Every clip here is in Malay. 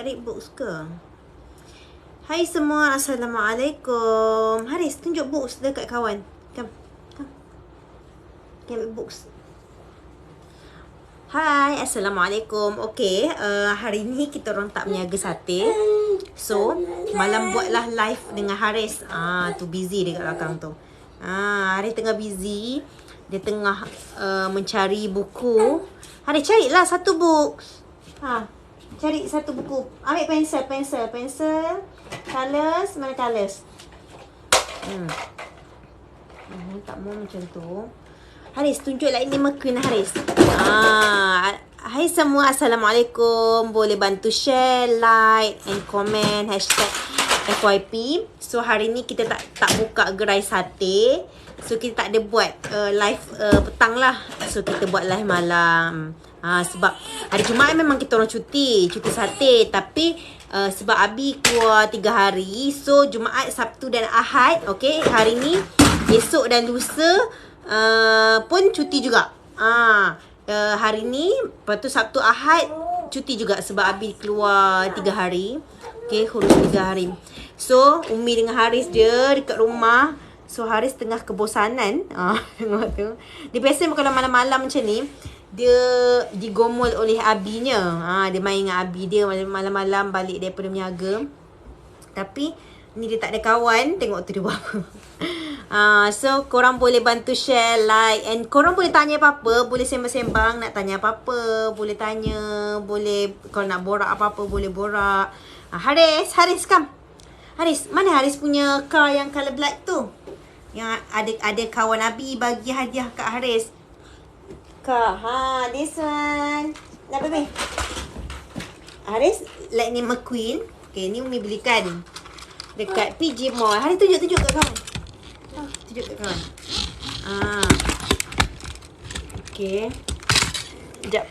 read books ke? Hai semua, Assalamualaikum. Haris, tunjuk books dekat kawan. Come. Ambil books. Hai, Assalamualaikum. Okay, hari ni kita orang tak berniaga sate. So, malam buatlah live dengan Haris. Tu busy dekat belakang tu. Haris tengah busy. Dia tengah mencari buku. Haris, carilah satu books. Cari satu buku. Ambil pensel. Colors, mana colors? Tak mau macam tu. Haris, tunjuklah ini McQueen Haris. Hai semua, Assalamualaikum. Boleh bantu share, like and comment #FYP. So hari ni kita tak buka gerai sate. So kita tak ada buat live petang lah. So kita buat live malam. Sebab hari Jumaat memang kita orang cuti sate. Tapi sebab Abi keluar 3 hari, so Jumaat, Sabtu dan Ahad, okay, hari ni, esok dan lusa pun cuti juga. Hari ni, lepas tu Sabtu, Ahad cuti juga sebab Abi keluar 3 hari. Okay, kurus 3 hari. So Umi dengan Haris dia dekat rumah. So Haris tengah kebosanan. Tengok tu. Dia biasa kalau malam-malam macam ni, dia digomol oleh abinya. Dia main dengan abi dia malam-malam balik daripada berniaga. Tapi ni dia tak ada kawan. Tengok tu dia buat apa. So korang boleh bantu share, like, and korang boleh tanya apa-apa. Boleh sembang-sembang, nak tanya apa-apa, boleh tanya. Boleh, kalau nak borak apa-apa boleh borak. Haris, come. Haris, mana Haris punya car yang colour black tu? Yang ada kawan Abi bagi hadiah kat Haris. This one. Nak baby. Haris, like ni McQueen. Okay, ni Umi belikan dekat PG Mall. Haris tunjuk kat kawan. Tunjuk kat kawan. Okay. Sekejap.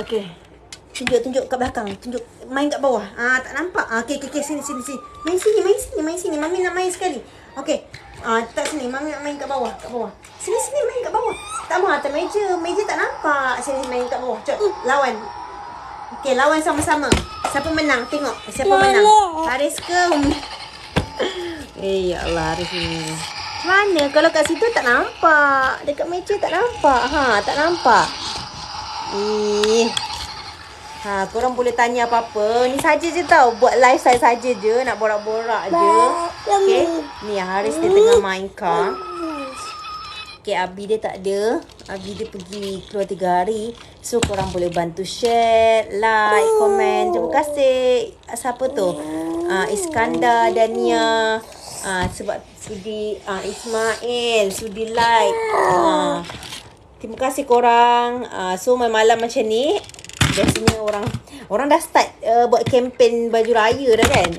Okay. Tunjuk kat belakang. Tunjuk. Main kat bawah. Tak nampak. Okay. Sini. Main sini. Mami nak main sekali. Okay. Tak sini. Mami nak main kat bawah. Sini main kat bawah. Tak mau atas meja. Meja tak nampak. Sini main kat bawah. Jom. Lawan. Okay, lawan sama-sama. Siapa menang? Tengok. Siapa menang? Haris ke Umi? Ya Allah, Haris ni. Mana? Kalau kat situ tak nampak. Dekat meja tak nampak. Tak nampak. Korang boleh tanya apa-apa. Ni saja je tau. Buat live saya saja je. Nak borak-borak je. Okay. Ni Haris dia tengah main car. Okay, Abi dia tak ada. Abi dia pergi keluar 3 hari. So korang boleh bantu share, like, komen. Terima kasih. Siapa tu? Iskandar, Dania. Sebab sudi Ismail sudi like. Terima kasih korang. So malam macam ni, biasanya orang dah start buat kempen baju raya dah kan.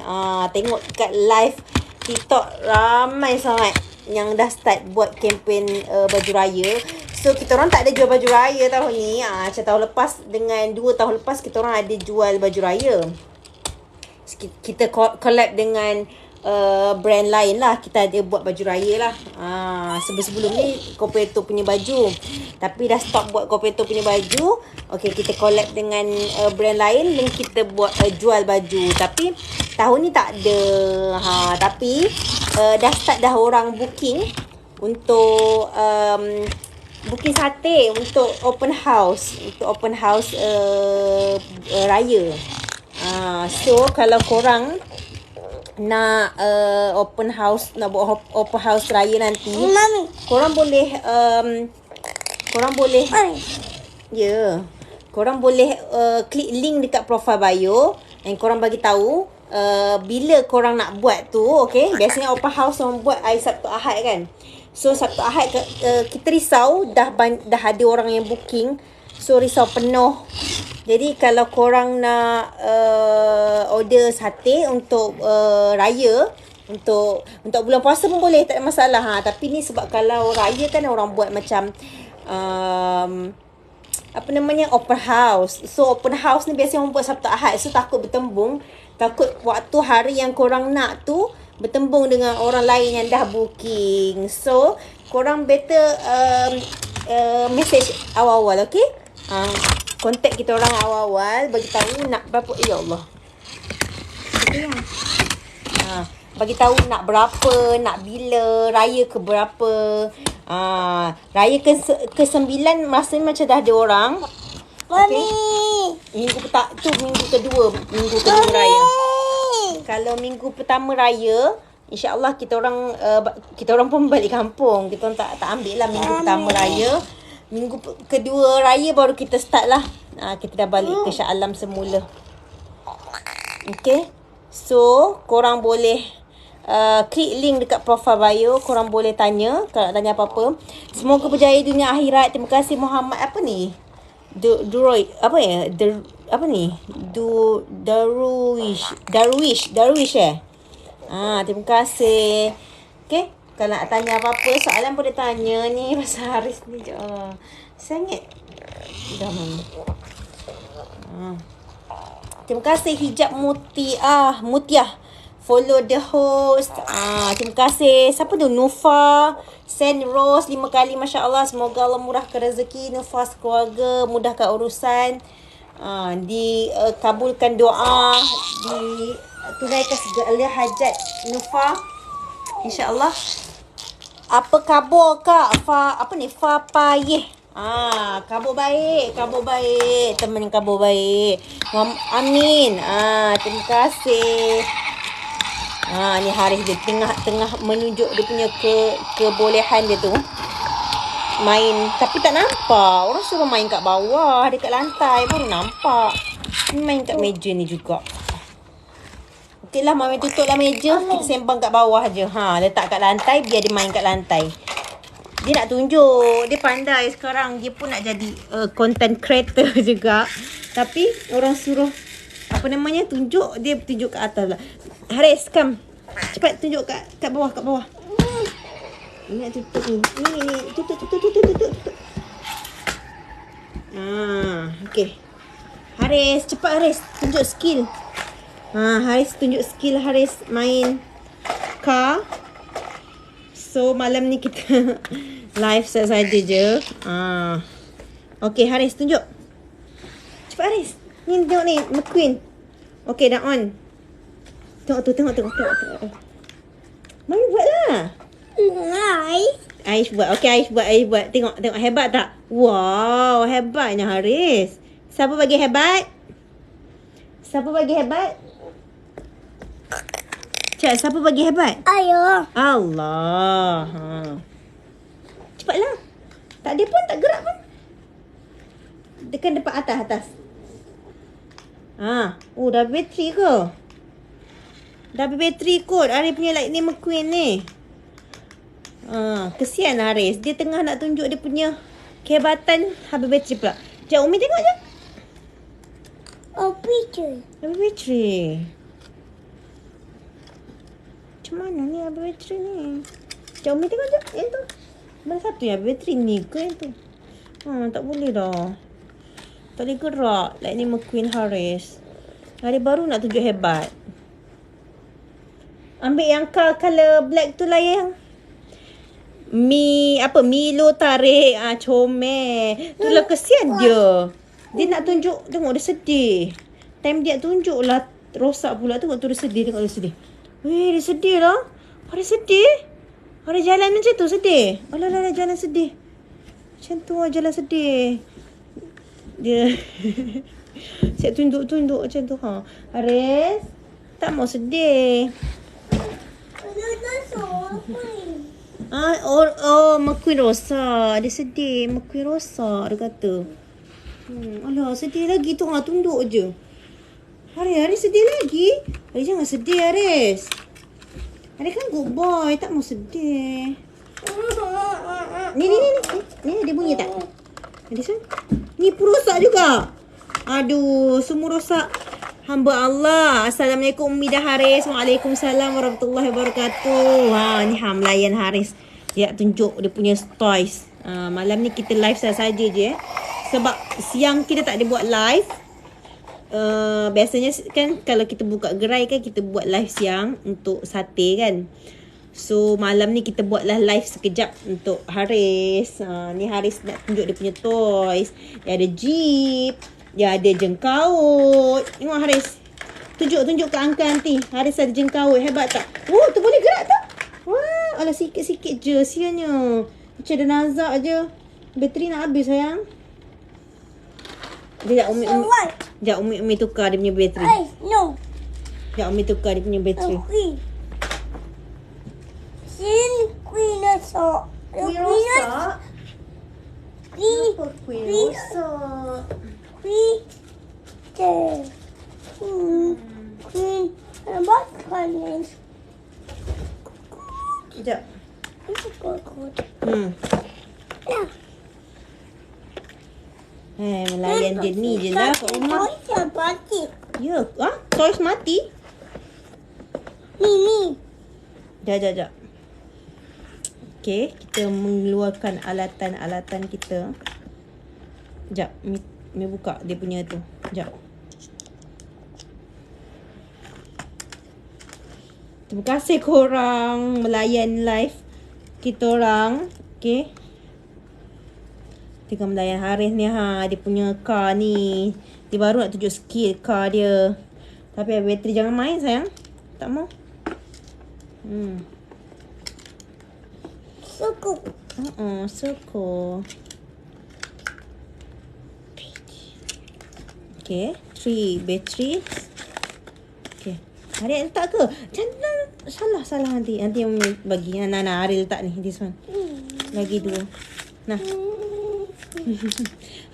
Tengok kat live TikTok ramai sangat yang dah start buat kempen baju raya. So kita orang tak ada jual baju raya tahun ni. Macam tahun lepas dengan 2 tahun lepas kita orang ada jual baju raya. Kita collab dengan brand lain lah. Kita ada buat baju raya lah. Sebelum ni Copeto punya baju, tapi dah stop buat Copeto punya baju. Okay, kita collab dengan brand lain dan kita buat jual baju. Tapi tahun ni tak ada. Tapi dah start dah orang booking untuk booking sate untuk open house. Raya. So kalau korang nak open house, nak buat open house raya nanti, korang boleh korang boleh klik link dekat profile bio dan korang bagi tahu bila korang nak buat tu. Okay, biasanya open house orang buat hari Sabtu Ahad kan. So Sabtu Ahad kita risau dah ada orang yang booking. So risau penuh. Jadi kalau korang nak order sate untuk raya, untuk bulan puasa pun boleh, tak ada masalah. Tapi ni sebab kalau raya kan orang buat macam open house. So open house ni biasanya orang buat Sabtu Ahad. So takut bertembung. Takut waktu hari yang korang nak tu bertembung dengan orang lain yang dah booking. So korang better message awal-awal, okay? kontak kita orang awal-awal, bagi tahu nak berapa. Ya Allah. Bagi tahu nak berapa, nak bila, raya ke berapa. Raya ke-9 masa ni macam dah ada orang. Okay. Minggu kedua raya. Kalau minggu pertama raya, insya-Allah kita orang pun balik kampung. Kita orang tak ambil lah minggu pertama raya. Minggu kedua raya baru kita start lah. Kita dah balik ke Shah Alam semula. Okay. So, korang boleh klik link dekat profile bio. Korang boleh tanya kalau nak tanya apa-apa. Semoga berjaya dunia akhirat. Terima kasih Muhammad. Apa ni? Darwish terima kasih. Okay. Kalau nak tanya apa-apa, soalan boleh tanya ni pasal Haris ni je. Sangat. Dah mana? Terima kasih Hijab Mutiah. Follow the host. Terima kasih. Siapa tu? Nufa. Send Rose 5 kali. Masya Allah. Semoga Allah murahkan rezeki Nufa sekeluarga. Mudahkan urusan. Dikabulkan doa. Tunaikan segala hajat Nufa. InsyaAllah. Apa khabar kak? Fa payeh. Khabar baik. Teman yang khabar baik. Amin. Terima kasih. Ni Haris dia tengah menunjuk dia punya kebolehan dia tu. Main tapi tak nampak. Orang suruh main kat bawah, dekat lantai baru nampak. Main kat meja ni juga. Okeylah, Mami tutuplah meja. Kita sembang kat bawah je. Letak kat lantai biar dia main kat lantai. Dia nak tunjuk. Dia pandai sekarang. Dia pun nak jadi content creator juga. Tapi orang suruh tunjuk, dia tunjuk kat atas lah. Haris, come. Cepat tunjuk kat bawah, Ini nak tutup ni. Ni. Tutup. Okey. Haris, cepat Haris. Tunjuk skill. Haris tunjuk skill Haris main car. So, malam ni kita live saja je. Okey, Haris tunjuk. Cepat Haris. Ni tengok ni, McQueen. Okey, dah on. Tengok. Mami buatlah. Aish buat. Okey, Aish buat. Tengok hebat tak? Wow, hebatnya Haris. Siapa bagi hebat? Cak, siapa bagi hebat? Ayah. Allah. Cepatlah. Tak ada pun, tak gerak pun. Tekan depan atas. Dah bateri ke? Dah bateri kot. Haris punya Lightning McQueen ni. Kesian Haris. Dia tengah nak tunjuk dia punya kehebatan. Habis bateri pula. Sekejap, Umi tengok je. Habis bateri. Macam mana ni habis bateri ni? Sekejap, Umi tengok je. Yang tu. Mana satu yang habis bateri ni ke yang tu? Tak boleh dah. Tak boleh gerak. Lightning McQueen Haris. Hari baru nak tunjuk hebat. Ambil yang color black tu lah yang Milo tarik. Comel. Itulah kesian dia. Dia nak tunjuk. Tengok dia sedih. Time dia tunjuk lah rosak pula. Tengok tu dia sedih. Tengok dia sedih. Weh, dia sedih lah. Hari sedih. Hari jalan macam tu sedih. Alah, jalan sedih. Macam tu lah jalan sedih. Dia siap tunduk macam tu. Haris tak mau sedih. McQueen rosak. Dia sedih. McQueen rosak dia kata. Alah, sedih lagi tu. Tunduk je. Haris sedih lagi. Haris jangan sedih Haris. Haris kan good boy. Tak mau sedih. Ni dia bunyi tak? Haris kan? Ni pun rosak juga. Aduh, semua rosak. Hamba Allah. Assalamualaikum Umi dan Haris. Waalaikumsalam warahmatullahi wabarakatuh. Ni melayan Haris. Dia tunjuk dia punya toys. Malam ni kita live saja je. Sebab siang kita tak ada buat live. Biasanya kan kalau kita buka gerai kan kita buat live siang untuk sate kan. So malam ni kita buatlah live sekejap untuk Haris. Ni Haris nak tunjuk dia punya toys. Dia ada jeep, dia ada jengkaut. Tengok Haris. Tunjuk ke uncle nanti. Haris ada jengkaut. Hebat tak? Oh, tu boleh gerak tak? Wah, alah sikit-sikit je sianya. Macam ada nazak je. Bateri nak habis sayang. Dia Sekejap Umi tukar dia punya bateri. No. Sekejap Umi tukar dia punya bateri. Queen rosak. Kuih rosak? Kenapa kuih rosak? Queen what colors? Sekejap. Melayan dia ni je lah kat rumah. Ya, toys mati? Ni. Sekejap. Okay, kita mengeluarkan alatan-alatan kita. Sekejap, Mi buka dia punya tu. Sekejap. Terima kasih korang melayan live kita orang. Okay. Tengah melayan Haris ni dia punya car ni. Dia baru nak tunjuk skill car dia. Tapi bateri jangan main sayang. Tak mau. Suku. Okay, 3 batteries. Okay. Hari letak ke? Jangan salah nanti. Nanti yang bagi. Nah, Hari letak ni. This one. Lagi 2. Nah.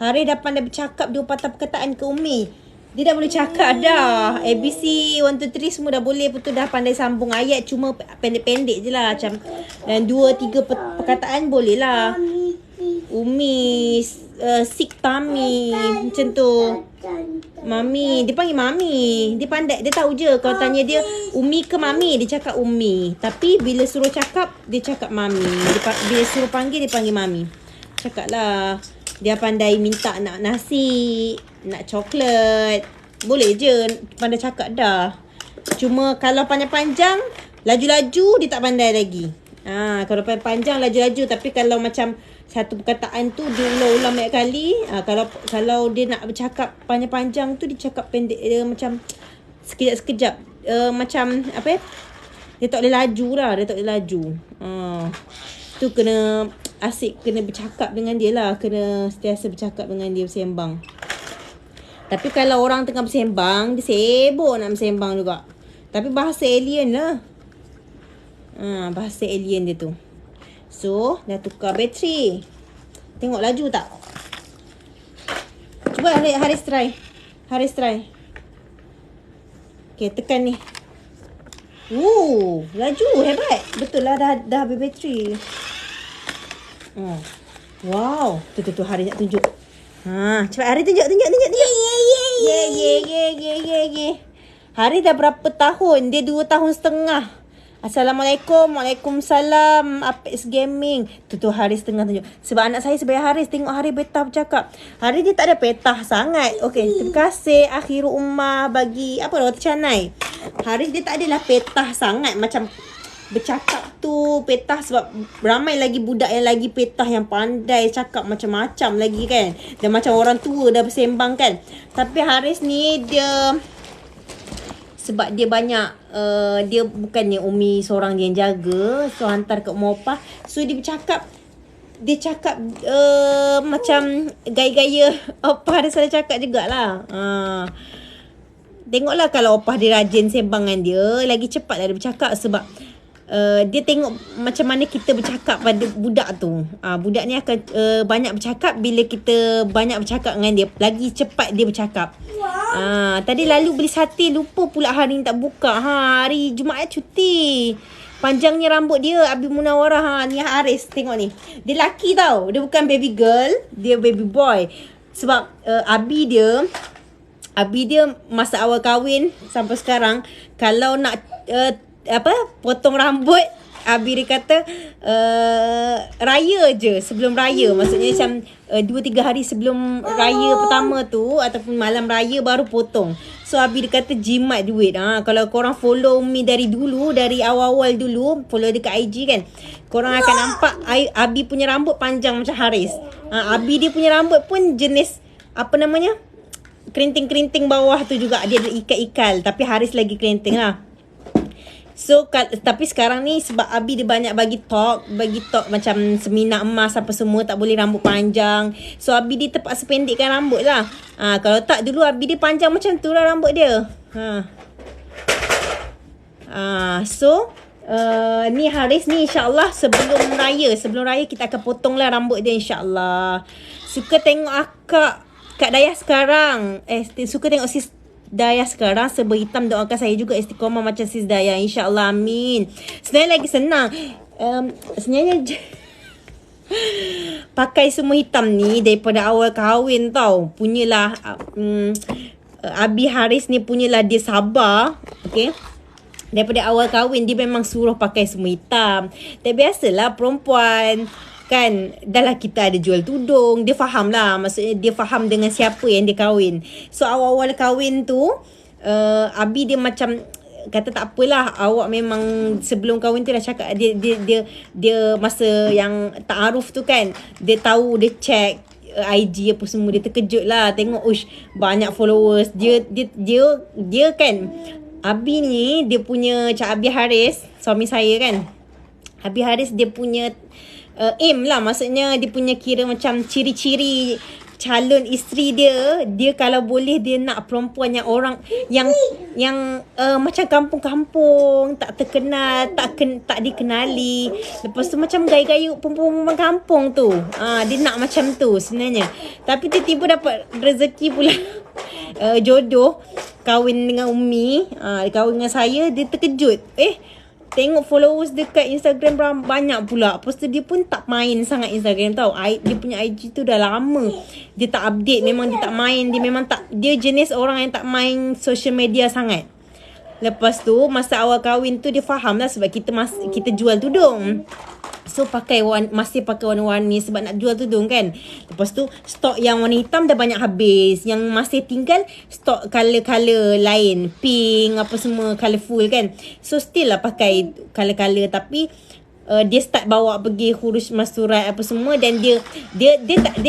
Hari dah pandai bercakap 2 patah perkataan ke Umi. Dia dah boleh cakap dah. ABC 1, 2, 3 semua dah boleh. Betul dah pandai sambung ayat. Cuma pendek-pendek je lah. Macam dan 2, 3 perkataan boleh lah. Umi, sik Tami. Macam tu. Mami. Dia panggil Mami. Dia pandai. Dia tahu je. Kalau tanya dia Umi ke Mami, dia cakap Umi. Tapi bila suruh cakap, dia cakap Mami. Bila suruh panggil, dia panggil Mami. Cakap lah. Dia pandai minta nak nasi, nak coklat. Boleh je pandai cakap dah. Cuma kalau panjang-panjang, laju-laju dia tak pandai lagi. Kalau panjang laju-laju. Tapi kalau macam satu perkataan tu dia ulang-ulang banyak kali. Kalau dia nak bercakap panjang-panjang tu, dia cakap pendek. Dia macam sekejap-sekejap. Macam apa ya? Dia tak boleh laju lah. Dia tak boleh laju. Tu kena asyik, kena bercakap dengan dia lah. Kena sentiasa bercakap dengan dia, bersembang. Tapi kalau orang tengah bersembang, dia sibuk nak bersembang juga. Tapi bahasa alien lah. Bahasa alien dia tu. So, dah tukar bateri. Tengok laju tak? Cuba Haris try. Okay, tekan ni. Laju, hebat. Betul lah, dah habis bateri. Wow. Tu Haris nak tunjuk. Cepat Haris tunjuk. Ye. Haris dah berapa tahun? Dia 2 tahun setengah. Assalamualaikum. Waalaikumsalam. Apex Gaming. Tu Haris tengah tunjuk. Sebab anak saya sebagai Haris, tengok Haris betah bercakap. Haris dia tak ada petah sangat. Okey, terima kasih Akhirul Ummah bagi apa roti canai. Haris dia tak adalah petah sangat macam bercakap tu petah, sebab ramai lagi budak yang lagi petah yang pandai cakap macam-macam lagi kan. Dan macam orang tua dah bersembang kan. Tapi Haris ni dia sebab dia banyak dia bukannya Umi seorang dia yang jaga, so hantar kat Umar Opah. So dia bercakap, dia cakap macam gaya-gaya Opah dia selalu cakap jugalah. Tengoklah kalau Opah dia rajin sembangan dia, lagi cepat lah dia bercakap. Sebab dia tengok macam mana kita bercakap pada budak tu. Budak ni akan banyak bercakap bila kita banyak bercakap dengan dia. Lagi cepat dia bercakap. Tadi lalu beli sate, lupa pula hari ni tak buka. Hari Jumaat cuti. Panjangnya rambut dia Abi Munawarah. Ni Haris tengok ni. Dia lelaki tau. Dia bukan baby girl, dia baby boy. Sebab Abi dia masa awal kahwin sampai sekarang, kalau nak potong rambut, Abi dia kata raya je, sebelum raya. Maksudnya macam 2-3 hari sebelum raya pertama tu, ataupun malam raya baru potong. So Abi dia kata jimat duit. Kalau korang follow Umi dari dulu, dari awal-awal dulu, follow dekat IG kan, korang akan nampak Abi punya rambut panjang macam Haris. Abi dia punya rambut pun jenis apa namanya, kerinting-kerinting bawah tu juga. Dia ada ikat-ikal, tapi Haris lagi kerinting lah. So tapi sekarang ni sebab Abi dia banyak bagi talk macam seminar emas apa semua, tak boleh rambut panjang. So Abi dia terpaksa pendekkan rambut lah. Kalau tak dulu Abi dia panjang macam tu lah rambut dia. Ni Haris ni insyaAllah sebelum raya kita akan potong lah rambut dia insyaAllah. Suka tengok Kak Dayah sekarang. Suka tengok sis Dayah sekarang serba hitam. Doakan saya juga istiqomah macam sis Dayah, insyaAllah, amin. Sebenarnya lagi senang. Sebenarnya pakai semua hitam ni daripada awal kahwin tau. Punyalah Abi Haris ni punyalah dia sabar. Okay, daripada awal kahwin dia memang suruh pakai semua hitam. Dan biasalah perempuan kan, dah lah kita ada jual tudung, dia faham lah. Maksudnya dia faham dengan siapa yang dia kahwin. So awal-awal kahwin tu Abi dia macam kata tak apalah, awak memang sebelum kahwin tu dah cakap. Dia masa yang ta'aruf tu kan, dia tahu, dia check IG apa semua, dia terkejut lah tengok banyak followers dia kan. Abi ni dia punya Cak Abi Haris, suami saya kan, Abi Haris dia punya aim lah, maksudnya dia punya kira macam ciri-ciri calon isteri dia kalau boleh dia nak perempuan yang orang yang macam kampung-kampung, tak terkenal, tak dikenali. Lepas tu macam gaya-gaya perempuan kampung tu. Dia nak macam tu sebenarnya. Tapi tiba-tiba dapat rezeki pula jodoh kahwin dengan Umi, kahwin dengan saya. Dia terkejut. Tengok followers dekat Instagram banyak pula. Lepas tu dia pun tak main sangat Instagram tau. Dia punya IG tu dah lama dia tak update. Memang dia tak main. Dia jenis orang yang tak main social media sangat. Lepas tu masa awal kahwin tu dia faham lah sebab kita jual tudung. So masih pakai warna-warni sebab nak jual tudung kan. Lepas tu stok yang warna hitam dah banyak habis. Yang masih tinggal stok color-color lain, pink apa semua, colourful kan. So still lah pakai color-color. Tapi dia start bawa pergi khurus masturat apa semua. Dan dia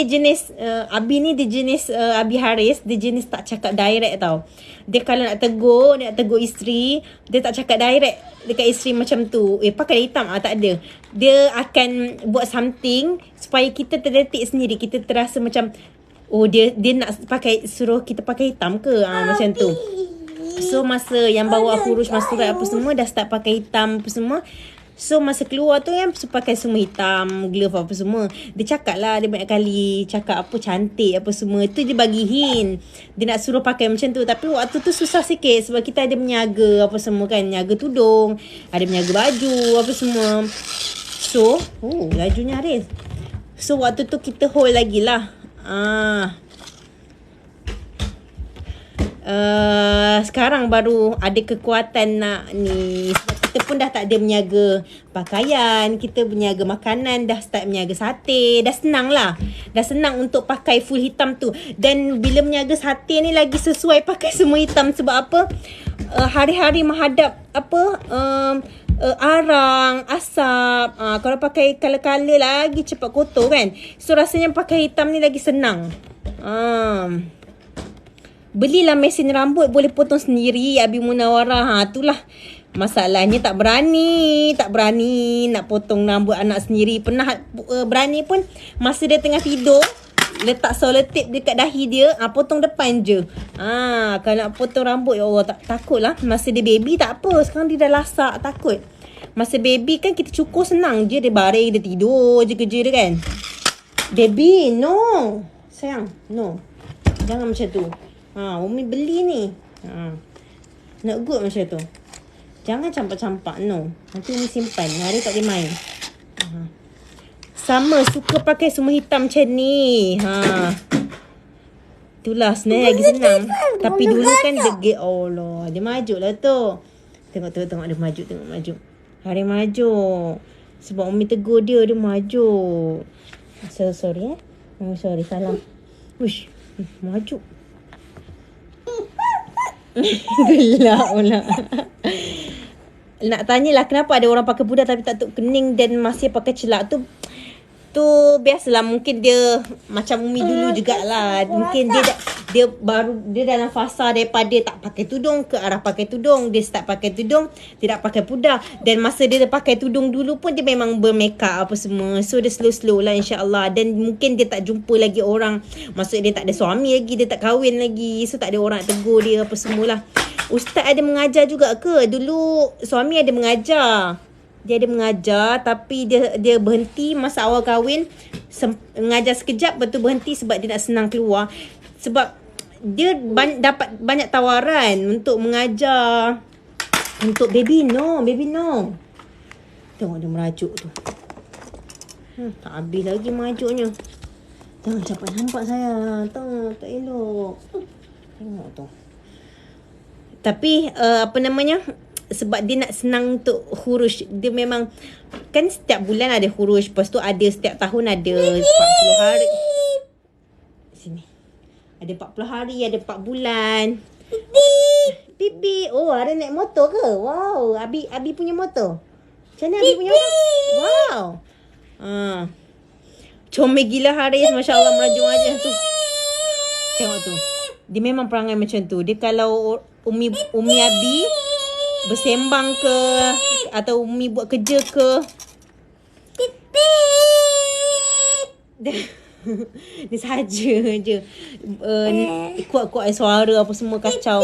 jenis Abi ni, dia jenis Abi Haris, dia jenis tak cakap direct tau. Dia kalau nak tegur isteri, dia tak cakap direct dekat isteri macam tu. Pakai hitam tak ada. Dia akan buat something supaya kita terdetik sendiri. Kita terasa macam dia nak suruh kita pakai hitam ke, macam tu. So masa yang bawa khurus masturat apa semua dah start pakai hitam apa semua. So masa keluar tu yang pakai semua hitam, glove apa semua. Dia cakap lah, dia banyak kali cakap apa cantik apa semua. Tu dia bagi hint, dia nak suruh pakai macam tu. Tapi waktu tu susah sikit sebab kita ada menyaga apa semua kan, menyaga tudung, ada menyaga baju apa semua. So lajunya Haris. So waktu tu kita hold lagi lah. Sekarang baru ada kekuatan nak ni. Kita pun dah tak ada menyaga pakaian, kita berniaga makanan, dah start menyaga sate. Dah senang lah. Dah senang untuk pakai full hitam tu. Dan bila menyaga sate ni lagi sesuai pakai semua hitam. Sebab apa? Hari-hari menghadap arang, asap. Kalau pakai color-color lagi cepat kotor kan. So rasanya pakai hitam ni lagi senang. Belilah mesin rambut, boleh potong sendiri Abi Munawarah. Itulah masalahnya, tak berani nak potong rambut anak sendiri. Pernah berani pun masa dia tengah tidur, letak selotip dekat dahi dia, potong depan je. Kalau nak potong rambut, ya Allah, takut lah. Masa dia baby tak apa, sekarang dia dah lasak, takut. Masa baby kan kita cukur senang je, dia baring, dia tidur je kerja dia kan. Baby, no sayang, no, jangan macam tu. Umi beli ni, nak good macam tu. Jangan campak-campak, no. Nanti Umi simpan, hari tak boleh main. Sama, suka pakai semua hitam macam ni. Itulah sebenarnya lagi senang. Tapi dulu kan degil. Allah, dia maju lah tu. Tengok dia maju, tengok maju. Hari maju. Sebab Umi tegur dia maju. Sorry sorry, salam. Uish, maju. Gelak pula. Nak tanyalah kenapa ada orang pakai pudar tapi tak tutup kening dan masih pakai celak tu. Tu biasalah, mungkin dia macam Umi dulu jugalah. Mungkin dia dalam fasa daripada tak pakai tudung ke arah pakai tudung. Dia start pakai tudung, tidak pakai pudar. Dan masa dia pakai tudung dulu pun dia memang bermakeup apa semua. So dia slow-slow lah insya-Allah. Dan mungkin dia tak jumpa lagi orang. Maksud dia tak ada suami lagi, dia tak kahwin lagi. So tak ada orang nak tegur dia apa semualah. Ustaz ada mengajar juga ke? Dulu suami ada mengajar. Dia ada mengajar tapi dia berhenti masa awal kahwin. Mengajar sekejap, lepas tu berhenti sebab dia nak senang keluar. Sebab dia dapat banyak tawaran untuk mengajar untuk baby no. Tengok dia merajuk tu. Tak habis lagi merajuknya. Jangan cepat nampak saya. Tak elok. Tengok tu. Tapi apa namanya, sebab dia nak senang untuk hurus. Dia memang kan setiap bulan ada hurus. Lepas tu ada setiap tahun ada 40 hari. Sini. Ada 40 hari, ada 4 bulan. Pipi. Oh, ada naik motor ke? Wow, Abi punya motor. Macam mana Abi punya motor? Wow. Comel gila Haris, masya-Allah merajuk aja tu. Tengok tu. Dia memang perangai macam tu. Dia kalau Umi Abi bersembang ke atau Umi buat kerja ke, dia saja je kuat-kuat suara apa semua kacau.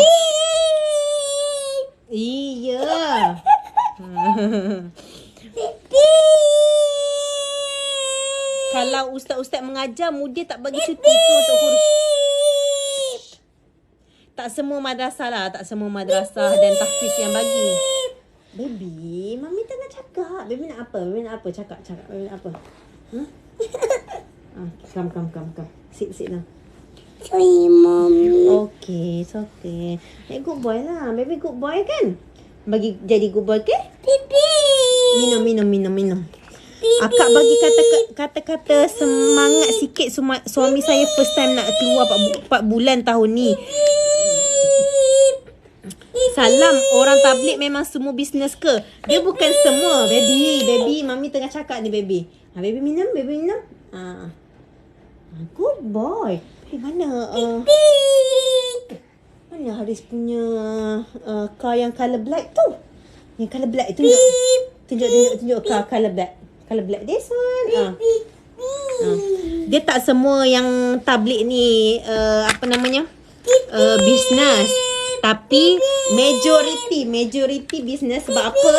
Iya. Kalau ustaz-ustaz mengajar, mudir tak bagi cuti ke untuk huruf? Tak semua madrasah lah. Tak semua madrasah dan tahfiz yang bagi. Baby, Mami tengah cakap. Baby nak apa? Cakap. Baby nak apa? Come. Sit down. Sorry, Mommy. Okay, it's okay. Good boy lah. Baby good boy kan? Bagi jadi good boy, okay? Pipi. Minum. Akak bagi kata-kata semangat sikit. Suami saya first time nak keluar 4 bulan tahun ni. Salam, orang tablik memang semua bisnes ke? Dia bukan semua, baby. Mami tengah cakap ni, baby. Baby minum. Good boy. Mana Haris punya car yang color black tu? Yang color black tu. Tunjuk car color black. Color black this one. Dia tak semua yang tablik ni bisnes. Tapi majority bisnes. Sebab apa?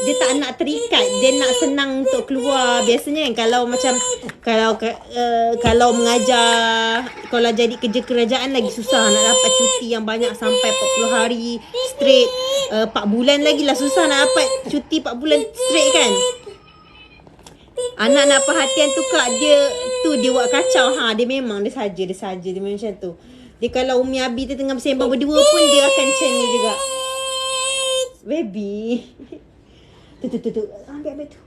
Dia tak nak terikat. Dia nak senang untuk keluar. Biasanya kalau kalau mengajar, kalau jadi kerja kerajaan lagi susah nak dapat cuti yang banyak sampai 40 hari straight. 4 bulan lagi lah susah nak dapat cuti 4 bulan straight kan. Anak nak perhatian tu kak, dia buat kacau. Dia memang dia saja dia memang macam tu. Dia kalau Umi Abi tu tengah bersembang berdua pun dia akan macam ni juga. Baby. Tu. Ambil tu.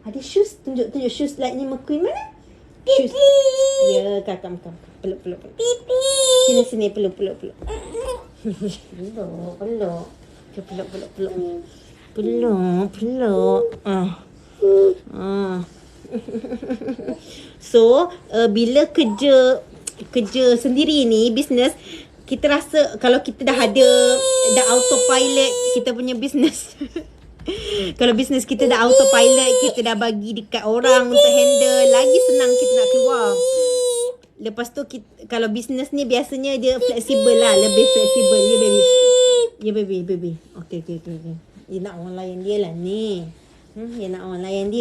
Ada shoes, tunjuk shoes like ni McQueen mana? Shoes. Ya, kakak. Peluk. Pipi. Sini peluk. Peluk. Peluk. So, bila kerja sendiri ni, bisnes, kita rasa kalau kita dah autopilot kita punya bisnes. Kalau bisnes kita dah autopilot, kita dah bagi dekat orang untuk handle, lagi senang kita nak keluar. Lepas tu kalau bisnes ni biasanya dia fleksibel lah, lebih fleksibel. Ya baby. Okay. Dia nak orang layan dia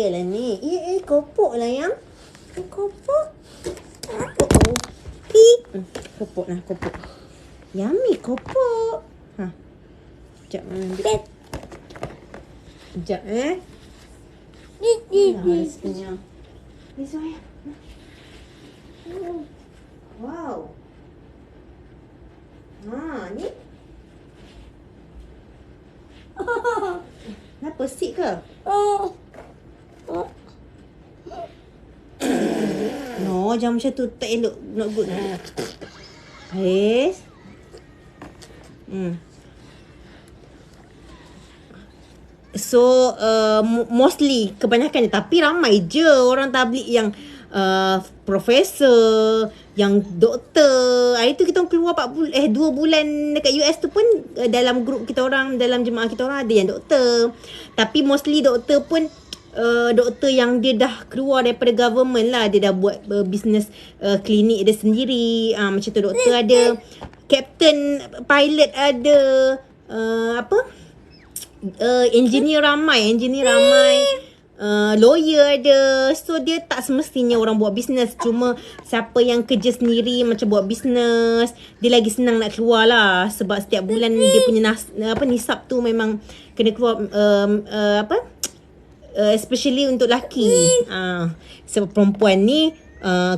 lah ni. Kopok lah yang. Kopok. Kopok. Yummy kopok. Sekejap ambil. Sekejap Harus kenyang. Ni saya. Wow. Ni. Kenapa sick ke? No, jangan macam tu. Tak elok. Not good. Haris. So mostly kebanyakan, tapi ramai je orang tabligh yang profesor, yang doktor. Hari tu kita orang keluar 2 bulan dekat US tu pun, dalam grup kita orang, dalam jemaah kita orang ada yang doktor. Tapi mostly doktor pun doktor yang dia dah keluar daripada government lah. Dia dah buat bisnes klinik dia sendiri. Macam tu doktor ada, captain pilot ada, engineer ramai, lawyer ada. So dia tak semestinya orang buat bisnes. Cuma siapa yang kerja sendiri macam buat bisnes, dia lagi senang nak keluar lah. Sebab setiap bulan dia punya nisab tu memang kena keluar, especially untuk lelaki. Sebab perempuan ni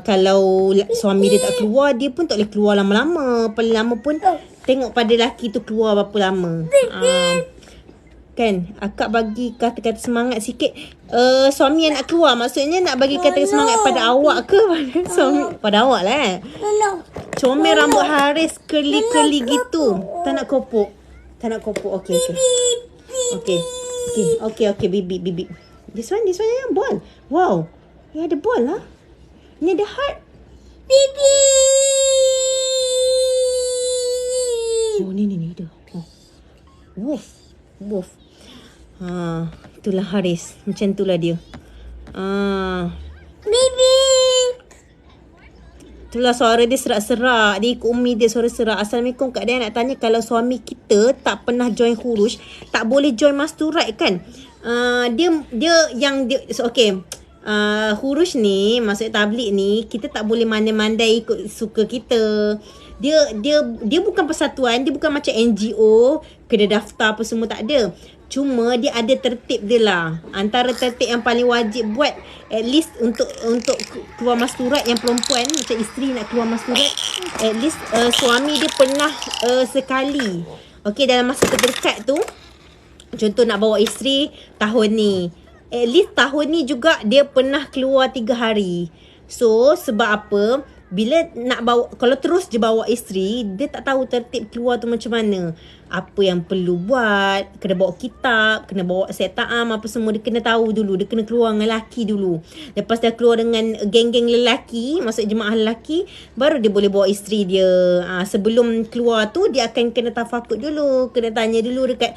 kalau suami dia tak keluar, dia pun tak boleh keluar lama-lama. Paling lama pun tengok pada lelaki tu keluar berapa lama. Kan, akak bagi kata-kata semangat sikit. Suami yang nak keluar, maksudnya nak bagi kata semangat pada awak ke pada suami? Pada awak lah. Comel rambut Haris curly-curly gitu. Tak nak kopok. Okay, bibik. This one yang ball. Wow. Ya, ada ball lah. Ni ada heart. Bibi. Oh, ni dia. Woof. Itulah Haris. Macam itulah dia. Bibi. Itulah suara dia serak-serak. Dia ikut umi dia suara serak. Assalamualaikum Kak Dian, nak tanya, kalau suami kita tak pernah join khuruj, tak boleh join masturat kan? Khuruj ni, maksud tabligh ni, kita tak boleh mandai-mandai ikut suka kita. Dia bukan persatuan, dia bukan macam NGO, kena daftar apa semua, tak ada. Cuma dia ada tertib dia lah. Antara tertib yang paling wajib buat, at least untuk keluar masturat yang perempuan, macam isteri nak keluar masturat, at least suami dia pernah sekali. Okay, dalam masa terdekat tu, contoh nak bawa isteri tahun ni, at least tahun ni juga dia pernah keluar 3 hari. So sebab apa? Bila nak bawa, kalau terus je bawa isteri, dia tak tahu tertib keluar tu macam mana. Apa yang perlu buat, kena bawa kitab, kena bawa set ta'am, apa semua dia kena tahu dulu. Dia kena keluar dengan lelaki dulu. Lepas dia keluar dengan geng-geng lelaki, maksud jemaah lelaki, baru dia boleh bawa isteri dia. Sebelum keluar tu, dia akan kena tafakut dulu, kena tanya dulu dekat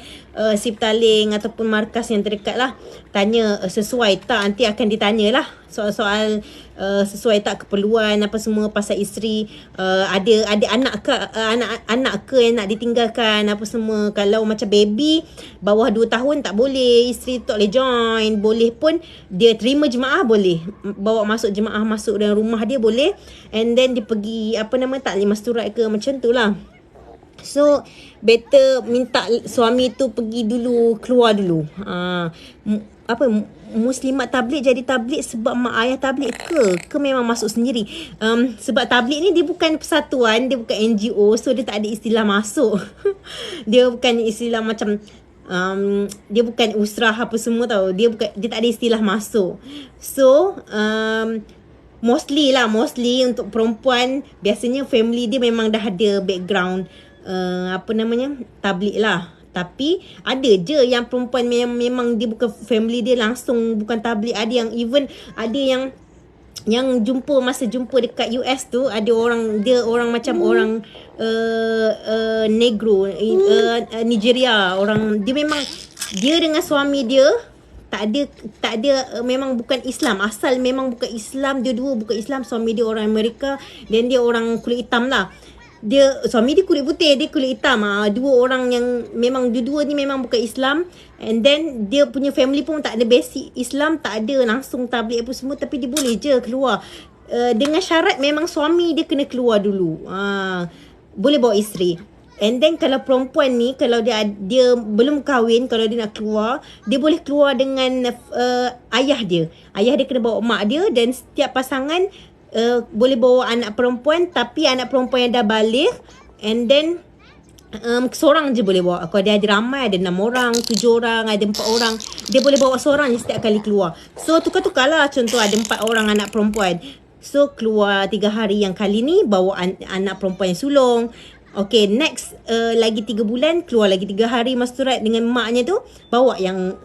Siptaling ataupun markas yang terdekat lah. Tanya sesuai tak, nanti akan ditanya lah soal-soal sesuai tak keperluan apa semua pasal isteri, ada anak ke, anak ke yang nak ditinggalkan apa semua. Kalau macam baby bawah 2 tahun tak boleh, isteri tak boleh join. Boleh pun dia terima jemaah, boleh bawa masuk jemaah, masuk dalam rumah dia boleh, and then dia pergi taklim masturat ke, macam tu lah. So better minta suami tu pergi dulu, keluar dulu. Muslimat tabligh jadi tabligh sebab mak ayah tabligh ke memang masuk sendiri? Sebab tabligh ni dia bukan persatuan, dia bukan NGO, so dia tak ada istilah masuk. Dia bukan istilah macam dia bukan usrah apa semua tau. Dia tak ada istilah masuk. So mostly untuk perempuan, biasanya family dia memang dah ada background tabligh lah. Tapi ada je yang perempuan memang dia bukan family dia langsung bukan tabligh. Ada yang even ada yang masa jumpa dekat US tu, ada orang macam orang negro, Nigeria, orang dia memang dia dengan suami dia tak ada memang bukan Islam, asal memang bukan Islam, dia dua bukan Islam. Suami dia orang Amerika dan dia orang kulit hitam lah. Suami dia kulit putih, dia kulit hitam. Dua orang yang memang dua-dua ni memang bukan Islam. And then dia punya family pun tak ada basic Islam, tak ada langsung tabligh apa semua, tapi dia boleh je keluar. Dengan syarat memang suami dia kena keluar dulu. Boleh bawa isteri. And then kalau perempuan ni, kalau dia belum kahwin, kalau dia nak keluar, dia boleh keluar dengan ayah dia. Ayah dia kena bawa mak dia, dan setiap pasangan boleh bawa anak perempuan, tapi anak perempuan yang dah baligh, and then seorang je boleh bawa. Kalau dia ada ramai, ada 6 orang, 7 orang, ada 4 orang, dia boleh bawa seorang je setiap kali keluar. So tukar-tukar lah. Contoh ada 4 orang anak perempuan, so keluar 3 hari, yang kali ni bawa anak perempuan yang sulung, Okay, next lagi 3 bulan, keluar lagi 3 hari mas surat dengan maknya tu, bawa yang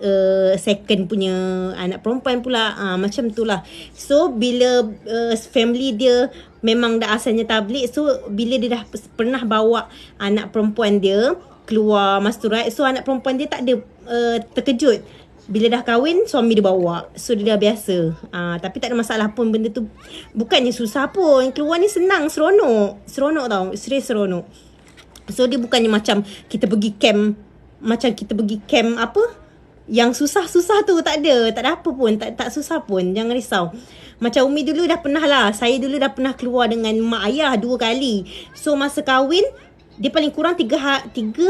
second punya anak perempuan pula. Macam tu lah. So bila family dia memang dah asalnya tabligh, so bila dia dah pernah bawa anak perempuan dia keluar mas surat, so anak perempuan dia tak ada terkejut. Bila dah kahwin, suami dia bawa. So dia dah biasa. Tapi tak ada masalah pun, benda tu bukannya susah pun. Keluar ni senang, seronok. Seronok tau, serius seronok. So dia bukannya macam kita pergi camp, macam kita pergi camp apa, yang susah-susah tu tak ada. Tak ada apa pun, tak susah pun. Jangan risau. Macam Umi dulu dah pernah lah. Saya dulu dah pernah keluar dengan mak ayah 2 kali. So masa kahwin, dia paling kurang 3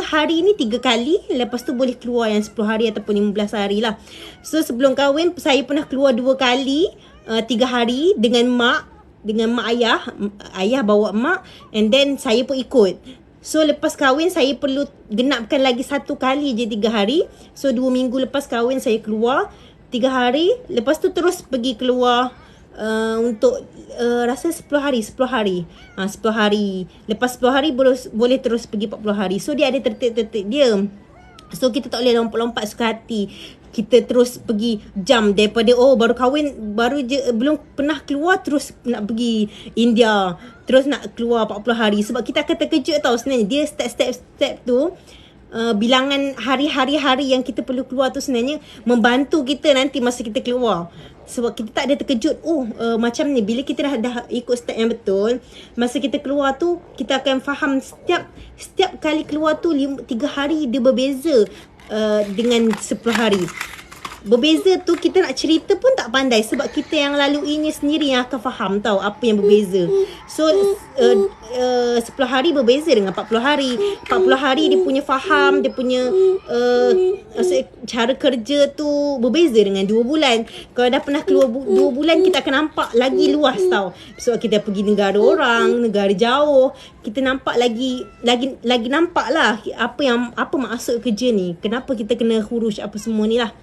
hari ni 3 kali. Lepas tu boleh keluar yang 10 hari ataupun 15 hari lah. So sebelum kahwin, saya pernah keluar 2 kali, 3 hari dengan mak ayah. Ayah bawa mak, and then saya pun ikut. So lepas kahwin, saya perlu genapkan lagi 1 kali je 3 hari. So 2 minggu lepas kahwin, saya keluar 3 hari. Lepas tu terus pergi keluar untuk rasa 10 hari. 10 hari. Lepas 10 hari boleh terus pergi 40 hari. So dia ada tertib-tertib dia. So kita tak boleh lompat-lompat suka hati. Kita terus pergi jump daripada baru kahwin, belum pernah keluar, terus nak pergi India, terus nak keluar 40 hari. Sebab kita akan terkejut tau sebenarnya. Dia step tu, bilangan hari-hari yang kita perlu keluar tu sebenarnya membantu kita nanti masa kita keluar. Sebab kita tak ada terkejut, macam ni. Bila kita dah ikut step yang betul, masa kita keluar tu, kita akan faham setiap kali keluar tu 3 hari dia berbeza dengan 10 hari. Berbeza tu kita nak cerita pun tak pandai, sebab kita yang laluinya sendiri yang akan faham tau apa yang berbeza. So 10 hari berbeza dengan 40 hari. 40 hari dia punya faham, dia punya cara kerja tu berbeza dengan 2 bulan. Kalau dah pernah keluar 2 bulan, kita akan nampak lagi luas tau. So kita pergi negara orang, negara jauh, kita nampak lagi nampak lah apa maksud kerja ni. Kenapa kita kena hurus apa semua ni lah.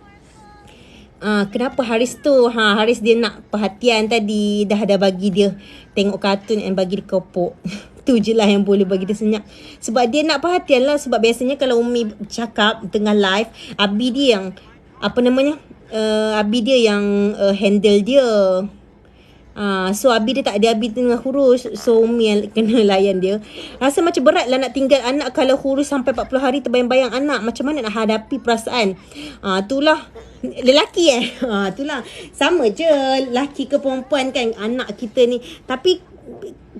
Kenapa Haris tu? Haris dia nak perhatian tadi. Dah bagi dia tengok kartun and bagi dia kopok. Tu je lah yang boleh bagi dia senyap. Sebab dia nak perhatian lah. Sebab biasanya kalau Umi cakap tengah live, Abi dia yang Abi dia yang handle dia. So Abi dia tak ada, Abi tengah kurus. So Umi yang kena layan dia. Rasa macam berat lah nak tinggal anak. Kalau kurus sampai 40 hari, terbayang-bayang anak. Macam mana nak hadapi perasaan. Itulah lelaki itulah sama je, lelaki ke perempuan kan, anak kita ni. Tapi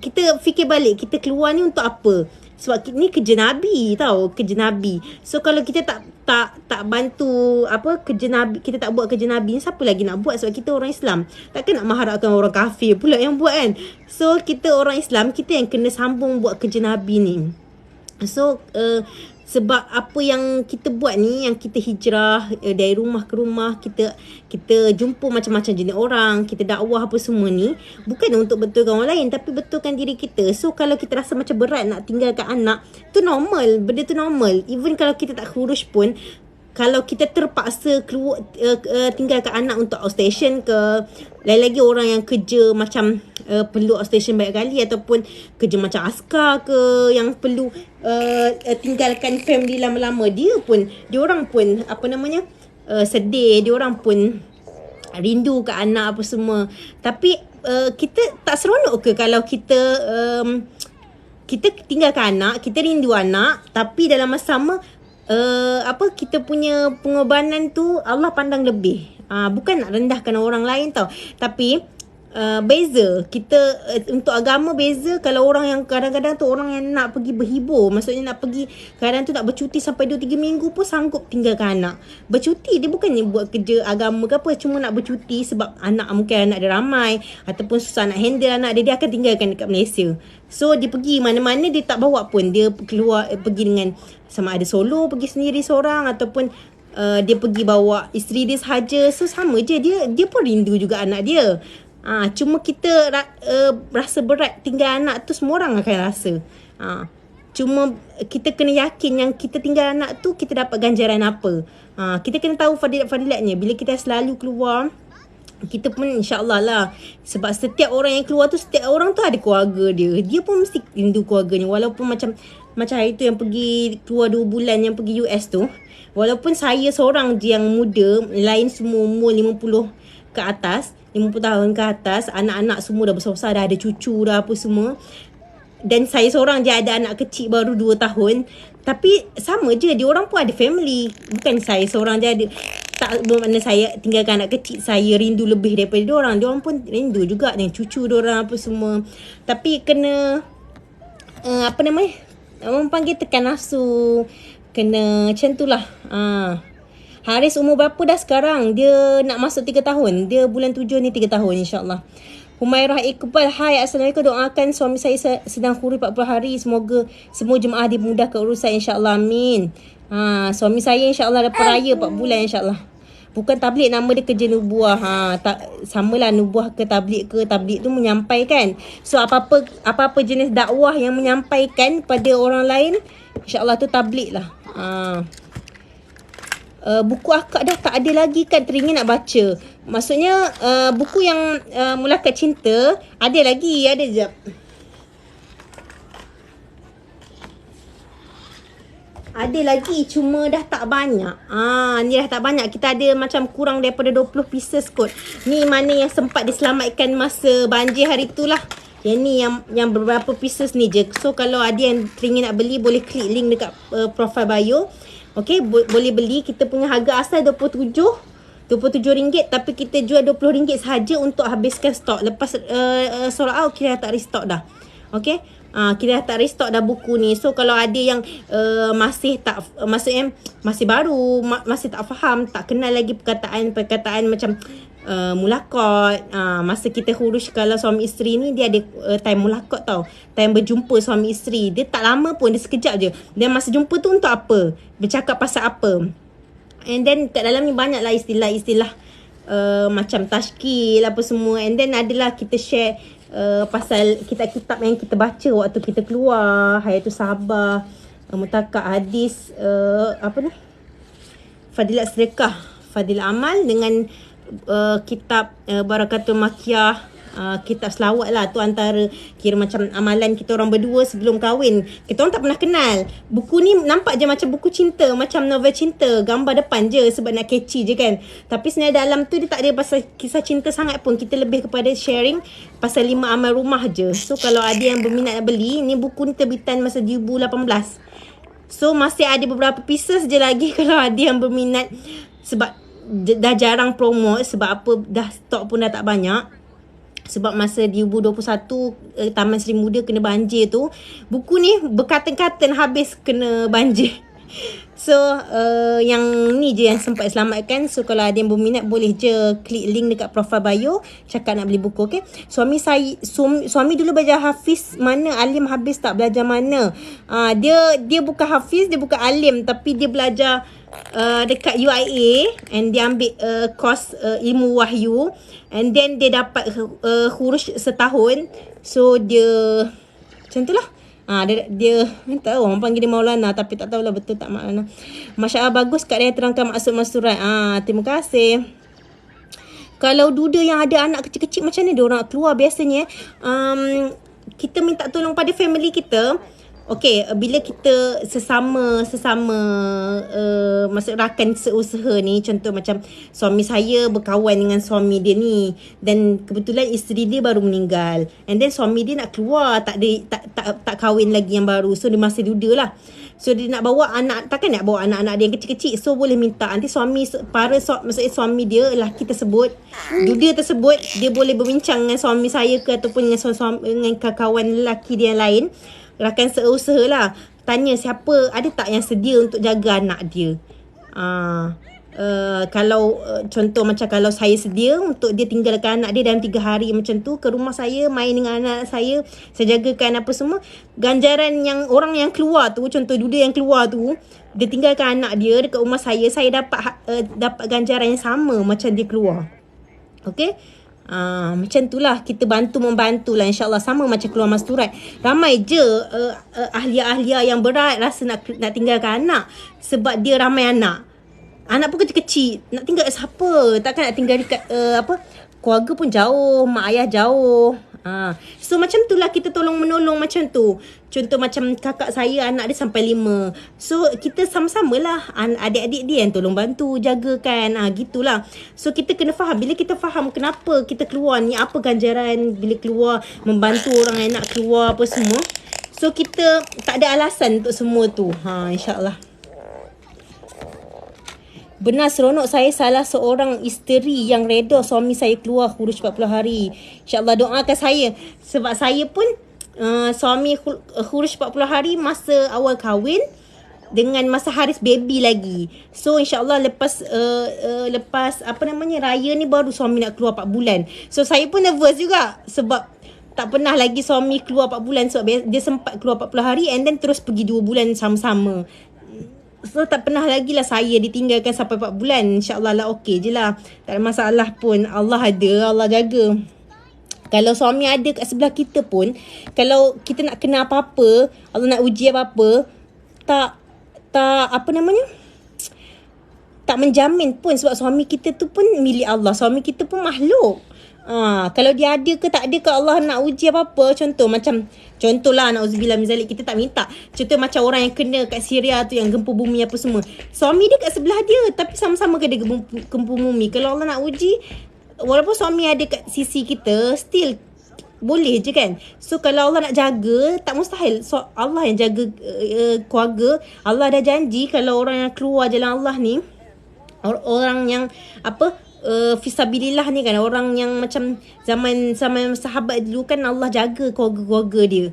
kita fikir balik, kita keluar ni untuk apa? Sebab ni kerja Nabi tau, kerja Nabi. So kalau kita tak bantu kerja Nabi, kita tak buat kerja Nabi, siapa lagi nak buat? Sebab kita orang Islam. Takkan nak mengharapkan orang kafir pula yang buat kan. So kita orang Islam, kita yang kena sambung buat kerja Nabi ni. So sebab apa yang kita buat ni, yang kita hijrah dari rumah ke rumah, kita jumpa macam-macam jenis orang, kita dakwah apa semua ni, bukan untuk betulkan orang lain, tapi betulkan diri kita. So kalau kita rasa macam berat nak tinggalkan anak, tu normal, benda tu normal. Even kalau kita tak kurus pun, kalau kita terpaksa keluar tinggalkan anak untuk outstation ke, lain lagi orang yang kerja macam perlu outstation banyak kali, ataupun kerja macam askar ke, yang perlu tinggalkan family lama-lama, dia orang pun sedih, dia orang pun rindu ke anak apa semua. Tapi kita tak seronok ke kalau kita tinggalkan anak, kita rindu anak, tapi dalam masa sama kita punya pengorbanan tu Allah pandang lebih. Bukan nak rendahkan orang lain tau, tapi beza kita untuk agama beza. Kalau orang yang kadang-kadang tu orang yang nak pergi berhibur, maksudnya nak pergi kadang tu nak bercuti sampai 2-3 minggu pun sanggup tinggalkan anak. Bercuti dia bukannya buat kerja agama ke apa, cuma nak bercuti sebab anak mungkin anak dia ramai, ataupun susah nak handle anak dia akan tinggalkan dekat Malaysia. So dia pergi mana-mana, dia tak bawa pun, dia keluar pergi dengan sama ada solo, pergi sendiri seorang, ataupun dia pergi bawa isteri dia sahaja. So sama je, dia pun rindu juga anak dia. Cuma kita rasa berat tinggal anak tu, semua orang akan rasa. Cuma kita kena yakin yang kita tinggal anak tu kita dapat ganjaran apa. Kita kena tahu fadilat-fadilatnya. Bila kita selalu keluar kita pun insyaAllah lah. Sebab setiap orang yang keluar tu, setiap orang tu ada keluarga dia. Dia pun mesti rindu keluarga ni. Walaupun macam hari tu yang pergi keluar 2 bulan yang pergi US tu, walaupun saya seorang je yang muda, lain semua umur 50 ke atas, 50 tahun ke atas, anak-anak semua dah besar-besar, dah ada cucu dah apa semua. Dan saya seorang je ada anak kecil baru 2 tahun. Tapi sama je, dia orang pun ada family. Bukan saya seorang je ada. Tak bermakna saya tinggalkan anak kecil, saya rindu lebih daripada diorang. Diorang pun rindu juga dengan cucu diorang apa semua. Tapi kena orang panggil tekan nafsu. Kena macam tu lah. Haris umur berapa dah sekarang? Dia nak masuk 3 tahun. Dia bulan 7 ni 3 tahun insyaAllah. Humairah Iqbal, hai, Assalamualaikum. Doakan suami saya sedang khuri 40 hari. Semoga semua jemaah dimudahkan urusan insyaAllah. Amin. Suami saya insyaAllah dapat raya 4 bulan insyaAllah. Bukan tabligh, nama dia kerja nubuah. Samalah nubuah ke tabligh ke. Tabligh tu menyampaikan. So apa-apa jenis dakwah yang menyampaikan pada orang lain, insyaAllah tu tabligh lah. Buku akak dah tak ada lagi kan, teringin nak baca. Maksudnya buku yang Mulakat Cinta ada lagi, ada jap. Ada lagi, cuma dah tak banyak. Ni dah tak banyak. Kita ada macam kurang daripada 20 pieces kot. Ni mana yang sempat diselamatkan masa banjir hari tu lah. Yang ni yang beberapa pieces ni je. So kalau ada yang teringin nak beli, boleh klik link dekat profile bio. Okay, boleh beli. Kita punya harga asal RM27, tapi kita jual RM20 sahaja untuk habiskan stok. Lepas sold out, kita dah tak restock dah. Okay, kita dah tak restock dah buku ni. So kalau ada yang masih tak, maksudnya masih baru, masih tak faham, tak kenal lagi perkataan macam mulakot, masa kita hurus kalau suami isteri ni, dia ada time mulakot tau, time berjumpa suami isteri. Dia tak lama pun, dia sekejap je. Dan masa jumpa tu untuk apa, bercakap pasal apa. And then kat dalam ni banyak lah istilah-istilah macam tashkil apa semua. And then adalah kita share pasal kitab-kitab yang kita baca waktu kita keluar, Hayatul Sabar, Mutakat Hadis, Fadilat Sedekah, Fadilat Amal, dengan kitab Barakatul Makiyah, kitab selawat lah. Tu antara kira macam amalan kita orang berdua sebelum kahwin. Kita orang tak pernah kenal. Buku ni nampak je macam buku cinta, macam novel cinta, gambar depan je sebab nak catchy je kan. Tapi sebenarnya dalam tu dia tak ada pasal kisah cinta sangat pun. Kita lebih kepada sharing pasal 5 amal rumah je. So kalau ada yang berminat nak beli, ni buku ni terbitan masa 2018. So masih ada beberapa pieces je lagi kalau ada yang berminat. Sebab dah jarang promote, sebab apa, dah stok pun dah tak banyak. Sebab masa 2021 Taman Seri Muda kena banjir tu, buku ni berkatan-katan habis kena banjir. So yang ni je yang sempat selamatkan. So kalau ada yang berminat, boleh je klik link dekat profile bio, cakap nak beli buku. Okay, suami dulu belajar hafiz mana, alim habis tak belajar mana. Dia bukan hafiz, dia bukan alim, tapi dia belajar dekat UIA, and dia ambil course ilmu wahyu, and then dia dapat khurus setahun. So dia macam tu lah. Dia tak tahu, orang panggil dia Maulana, tapi tak tahulah betul tak Maulana. Masya Allah, bagus Kak Dia terangkan maksud surat. Terima kasih. Kalau duda yang ada anak kecil-kecil macam ni, dia orang keluar biasanya kita minta tolong pada family kita. Okay, bila kita sesama maksud rakan seusaha ni, contoh macam suami saya berkawan dengan suami dia ni, dan kebetulan isteri dia baru meninggal, and then suami dia nak keluar, tak kahwin lagi yang baru, so dia masih duda lah. So dia nak bawa anak, takkan nak bawa anak-anak dia yang kecil-kecil. So boleh minta nanti maksudnya suami dia, lelaki tersebut, duda tersebut, dia boleh berbincang dengan suami saya ke, ataupun dengan kawan lelaki dia yang lain, rakan seusaha lah. Tanya siapa, ada tak yang sedia untuk jaga anak dia. Kalau contoh macam kalau saya sedia untuk dia tinggalkan anak dia dalam 3 hari macam tu, ke rumah saya, main dengan anak saya jagakan apa semua, ganjaran yang orang yang keluar tu, contoh duda yang keluar tu, dia tinggalkan anak dia dekat rumah saya dapat ganjaran yang sama macam dia keluar. Okay, macam tu lah, kita membantu lah, insyaAllah. Sama macam keluar masturat. Ramai je ahliah-ahliah yang berat rasa nak tinggalkan anak, sebab dia ramai anak pun kecil-kecil. Nak tinggal siapa? Takkan nak tinggal dekat keluarga pun jauh, mak ayah jauh. So macam tu lah kita tolong menolong macam tu. Contoh macam kakak saya anak dia sampai 5. So kita sama-sama lah adik-adik dia yang tolong bantu jagakan. Gitulah. So kita kena faham. Bila kita faham kenapa kita keluar ni, apa ganjaran bila keluar membantu orang yang nak keluar apa semua. So kita tak ada alasan untuk semua tu. InsyaAllah. Benar seronok saya salah seorang isteri yang reda suami saya keluar khurus 40 hari. InsyaAllah doakan saya. Sebab saya pun suami khurus 40 hari masa awal kahwin dengan masa Haris baby lagi. So insyaAllah lepas raya ni baru suami nak keluar 4 bulan. So saya pun nervous juga sebab tak pernah lagi suami keluar 4 bulan. Sebab dia sempat keluar 40 hari and then terus pergi 2 bulan sama-sama. So tak pernah lagi lah saya ditinggalkan sampai 4 bulan. InsyaAllah lah okey je lah. Tak ada masalah pun. Allah ada, Allah jaga. Kalau suami ada kat sebelah kita pun, kalau kita nak kena apa-apa, Allah nak uji apa-apa, tak menjamin pun sebab suami kita tu pun milik Allah. Suami kita pun makhluk. Kalau dia ada ke tak ada ke Allah nak uji apa-apa. Contohlah na'udzubillah min zalik, kita tak minta. Contoh macam orang yang kena kat Syria tu yang gempa bumi apa semua. Suami dia kat sebelah dia tapi sama-sama kena gempa bumi. Kalau Allah nak uji, walaupun suami ada kat sisi kita, still boleh je kan. So kalau Allah nak jaga, tak mustahil. So Allah yang jaga keluarga. Allah dah janji kalau orang yang keluar jalan Allah ni, orang yang fisabilillah ni kan, orang yang macam zaman sahabat dulu kan, Allah jaga keluarga-keluarga dia.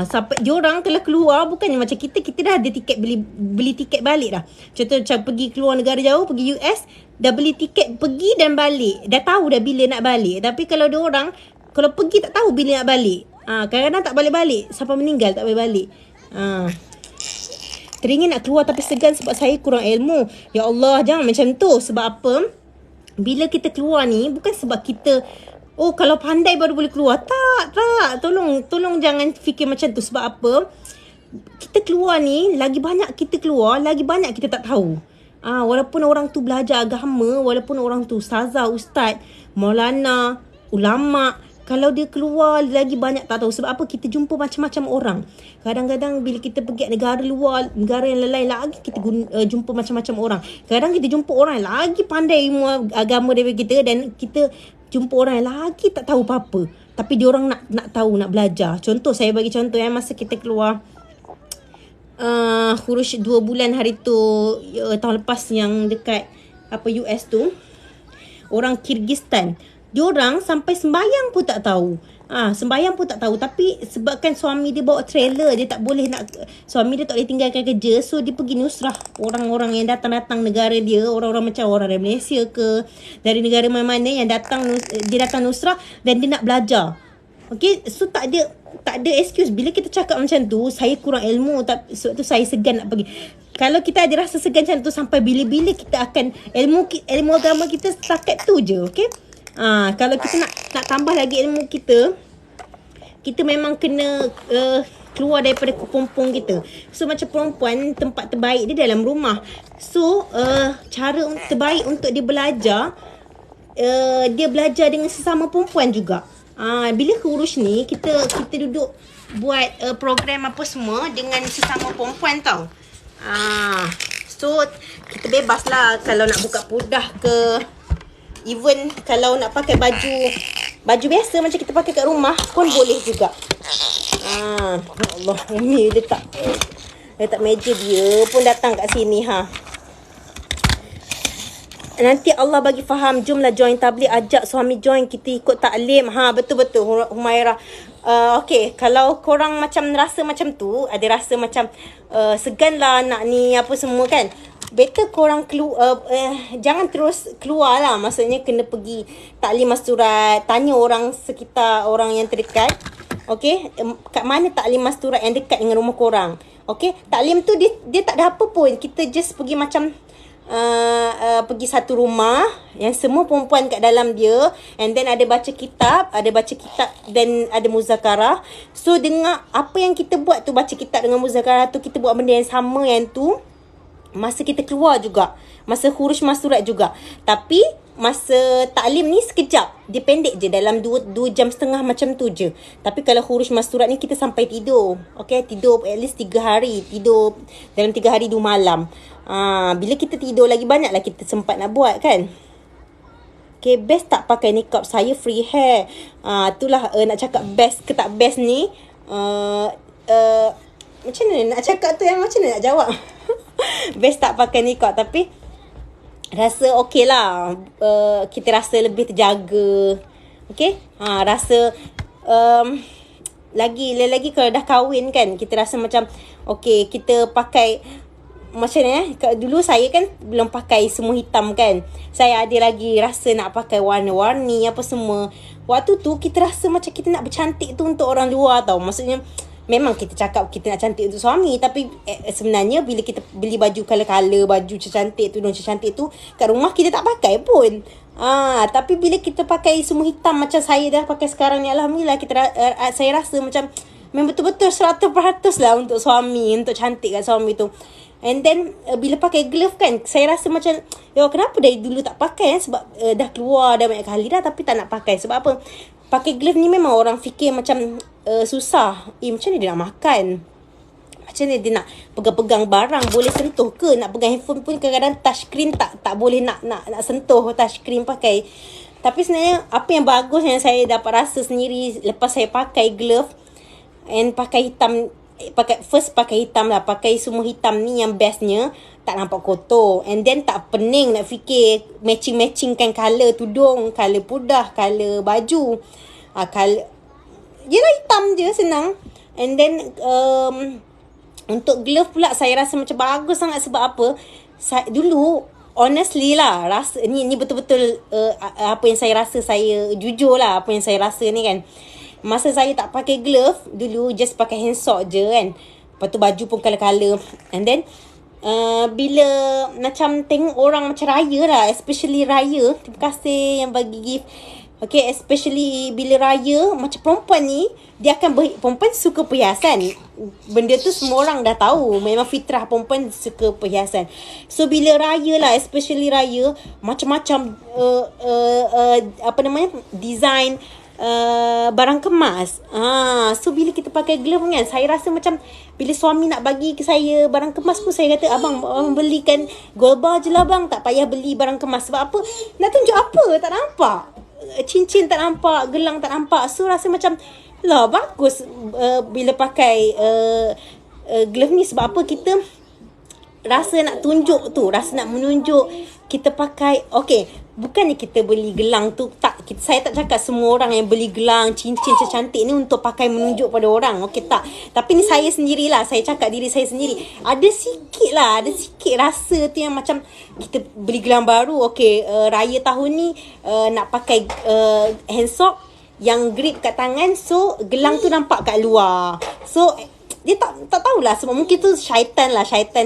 Sampai diorang kalau keluar, bukannya macam kita dah ada tiket, beli tiket balik dah. Contoh macam pergi keluar negara jauh, pergi US, dah beli tiket pergi dan balik, dah tahu dah bila nak balik. Tapi kalau diorang kalau pergi tak tahu bila nak balik, kadang-kadang tak balik-balik, sampai meninggal tak balik-balik. Teringin nak keluar tapi segan sebab saya kurang ilmu. Ya Allah, jangan macam tu. Sebab apa? Bila kita keluar ni, bukan sebab kita kalau pandai baru boleh keluar. Tak. Tolong jangan fikir macam tu. Sebab apa? Kita keluar ni, lagi banyak kita keluar, lagi banyak kita tak tahu. Walaupun orang tu belajar agama, walaupun orang tu ustazah, ustaz, maulana, ulama', kalau dia keluar lagi banyak tak tahu. Sebab apa? Kita jumpa macam-macam orang. Kadang-kadang bila kita pergi negara luar, negara yang lain lagi, kita jumpa macam-macam orang. Kadang kita jumpa orang yang lagi pandai ilmu agama daripada kita, dan kita jumpa orang yang lagi tak tahu apa-apa. Tapi diorang nak tahu, nak belajar. Contoh, saya bagi contoh masa kita keluar khurus 2 bulan hari tu, tahun lepas yang dekat US tu, orang Kyrgyzstan, diorang sampai sembahyang pun tak tahu. Tapi sebabkan suami dia bawa trailer, dia tak boleh suami dia tak boleh tinggalkan kerja. So dia pergi nusrah orang-orang yang datang negara dia, orang-orang macam orang dari Malaysia ke, dari negara mana-mana yang datang, dia datang nusrah dan dia nak belajar. Okay, so tak ada excuse. Bila kita cakap macam tu, saya kurang ilmu, sebab tu saya segan nak pergi. Kalau kita ada rasa segan macam tu, sampai bila-bila kita akan ilmu agama kita setakat tu je. Okay, kalau kita nak tambah lagi ilmu kita memang kena keluar daripada kepompong kita. So macam perempuan, tempat terbaik dia dalam rumah. So cara terbaik untuk dia belajar, dia belajar dengan sesama perempuan juga. Bila kurus ni, kita duduk buat program apa semua dengan sesama perempuan tau. So kita bebas lah kalau nak buka pudah ke, even kalau nak pakai baju biasa macam kita pakai kat rumah pun boleh juga. Allah, Umi letak meja dia pun datang kat sini. Nanti Allah bagi faham, jomlah join tabligh, ajak suami join, kita ikut taklim. Betul-betul Humairah. Okay, kalau korang macam rasa macam tu, ada rasa macam segan lah nak ni apa semua kan, better korang jangan terus keluar lah. Maksudnya kena pergi taklim masturat, tanya orang sekitar, orang yang terdekat. Okay, kat mana taklim masturat yang dekat dengan rumah korang. Okay, taklim tu dia tak ada apa pun. Kita just pergi macam pergi satu rumah yang semua perempuan kat dalam dia, and then ada baca kitab dan ada muzakarah. So dengar apa yang kita buat tu, baca kitab dengan muzakarah tu, kita buat benda yang sama yang tu. masa kita keluar juga, masa huruf masturat juga. Tapi masa taklim ni sekejap, dia pendek je, dalam 2 jam setengah macam tu je. Tapi kalau huruf masturat ni kita sampai tidur. Okay, tidur at least 3 hari, tidur dalam 3 hari 2 malam. Bila kita tidur lagi banyak lah kita sempat nak buat kan. Okay, best tak pakai niqab? Saya free hair. Itulah nak cakap best ke tak best ni. Macam mana nak cakap tu, yang macam mana nak jawab? Best tak pakai niqab, tapi rasa okey lah. Kita rasa lebih terjaga. Okay, rasa lagi kalau dah kahwin kan, kita rasa macam okey, kita pakai macam ni dulu saya kan belum pakai semua hitam kan. Saya ada lagi rasa nak pakai warna-warni apa semua. Waktu tu kita rasa macam kita nak bercantik tu untuk orang luar tau. Maksudnya memang kita cakap kita nak cantik untuk suami, tapi sebenarnya bila kita beli baju color-color, baju cantik, tudung cantik tu kat rumah kita tak pakai pun. Tapi bila kita pakai semua hitam macam saya dah pakai sekarang ni, alhamdulillah, saya rasa macam memang betul-betul 100% lah untuk suami, untuk cantik kat suami tu. And then bila pakai glove kan, saya rasa macam kenapa dari dulu tak pakai sebab dah keluar dah banyak kali dah, tapi tak nak pakai. Sebab apa? Pakai glove ni memang orang fikir macam susah. Macam ni dia nak makan, macam ni dia nak pegang-pegang barang, boleh sentuh ke? Nak pegang handphone pun kadang-kadang touchscreen tak boleh nak sentuh touchscreen pakai. Tapi sebenarnya apa yang bagus yang saya dapat rasa sendiri lepas saya pakai glove and pakai hitam, pakai hitam lah, pakai semua hitam ni yang bestnya tak nampak kotor, and then tak pening nak fikir matching-matchingkan colour tudung, colour pudah, colour baju. Colour yelah hitam je, senang. And then untuk glove pula saya rasa macam bagus sangat. Sebab apa? Dulu honestly lah, rasa ni betul-betul apa yang saya rasa, saya jujur lah apa yang saya rasa ni kan. Masa saya tak pakai glove dulu, just pakai hand sock je kan. Lepas tu baju pun colour-colour. And then bila macam tengok orang macam raya lah, especially raya, terima kasih yang bagi gift. Okay, especially bila raya, macam perempuan ni, dia akan perempuan suka perhiasan. Benda tu semua orang dah tahu, memang fitrah perempuan suka perhiasan. So bila raya lah, especially raya, macam-macam design barang kemas. So bila kita pakai glove kan, saya rasa macam bila suami nak bagi ke saya barang kemas pun, saya kata abang belikan gold bar je lah bang, tak payah beli barang kemas. Sebab apa? Nak tunjuk apa? Tak nampak, cincin tak nampak, gelang tak nampak. So rasa macam lah bagus bila pakai glove ni. Sebab apa? Kita rasa nak tunjuk tu, rasa nak menunjuk kita pakai. Okay, bukannya kita beli gelang tu, tak, saya tak cakap semua orang yang beli gelang, cincin cantik ni untuk pakai menunjuk pada orang. Okay, tak. Tapi ni saya sendirilah, saya cakap diri saya sendiri. Ada sikit rasa tu yang macam kita beli gelang baru. Okay, raya tahun ni nak pakai hand sock yang grip kat tangan, so gelang tu nampak kat luar. So dia tak tahulah, sebab mungkin tu syaitan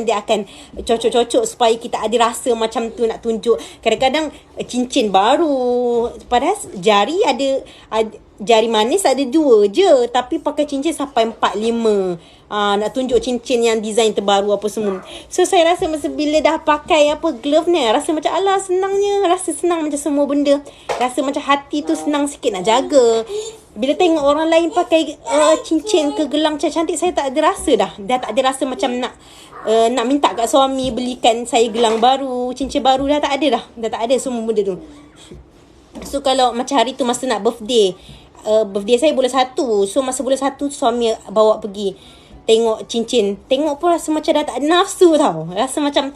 dia akan cocok-cocok supaya kita ada rasa macam tu, nak tunjuk. Kadang-kadang cincin baru, padahal jari jari manis ada 2 je, tapi pakai cincin sampai 4-5. Nak tunjuk cincin yang design terbaru apa semua. So saya rasa masa bila dah pakai glove ni, rasa macam senangnya, rasa senang macam semua benda. Rasa macam hati tu senang sikit nak jaga. Bila tengok orang lain pakai cincin ke gelang cantik, saya tak ada rasa dah tak ada rasa macam nak minta kat suami belikan saya gelang baru, cincin baru. Dah tak ada semua benda tu. So kalau macam hari tu masa nak birthday saya bulan 1. So masa bulan 1 suami bawa pergi tengok cincin, tengok pun rasa macam dah tak ada nafsu tau. Rasa macam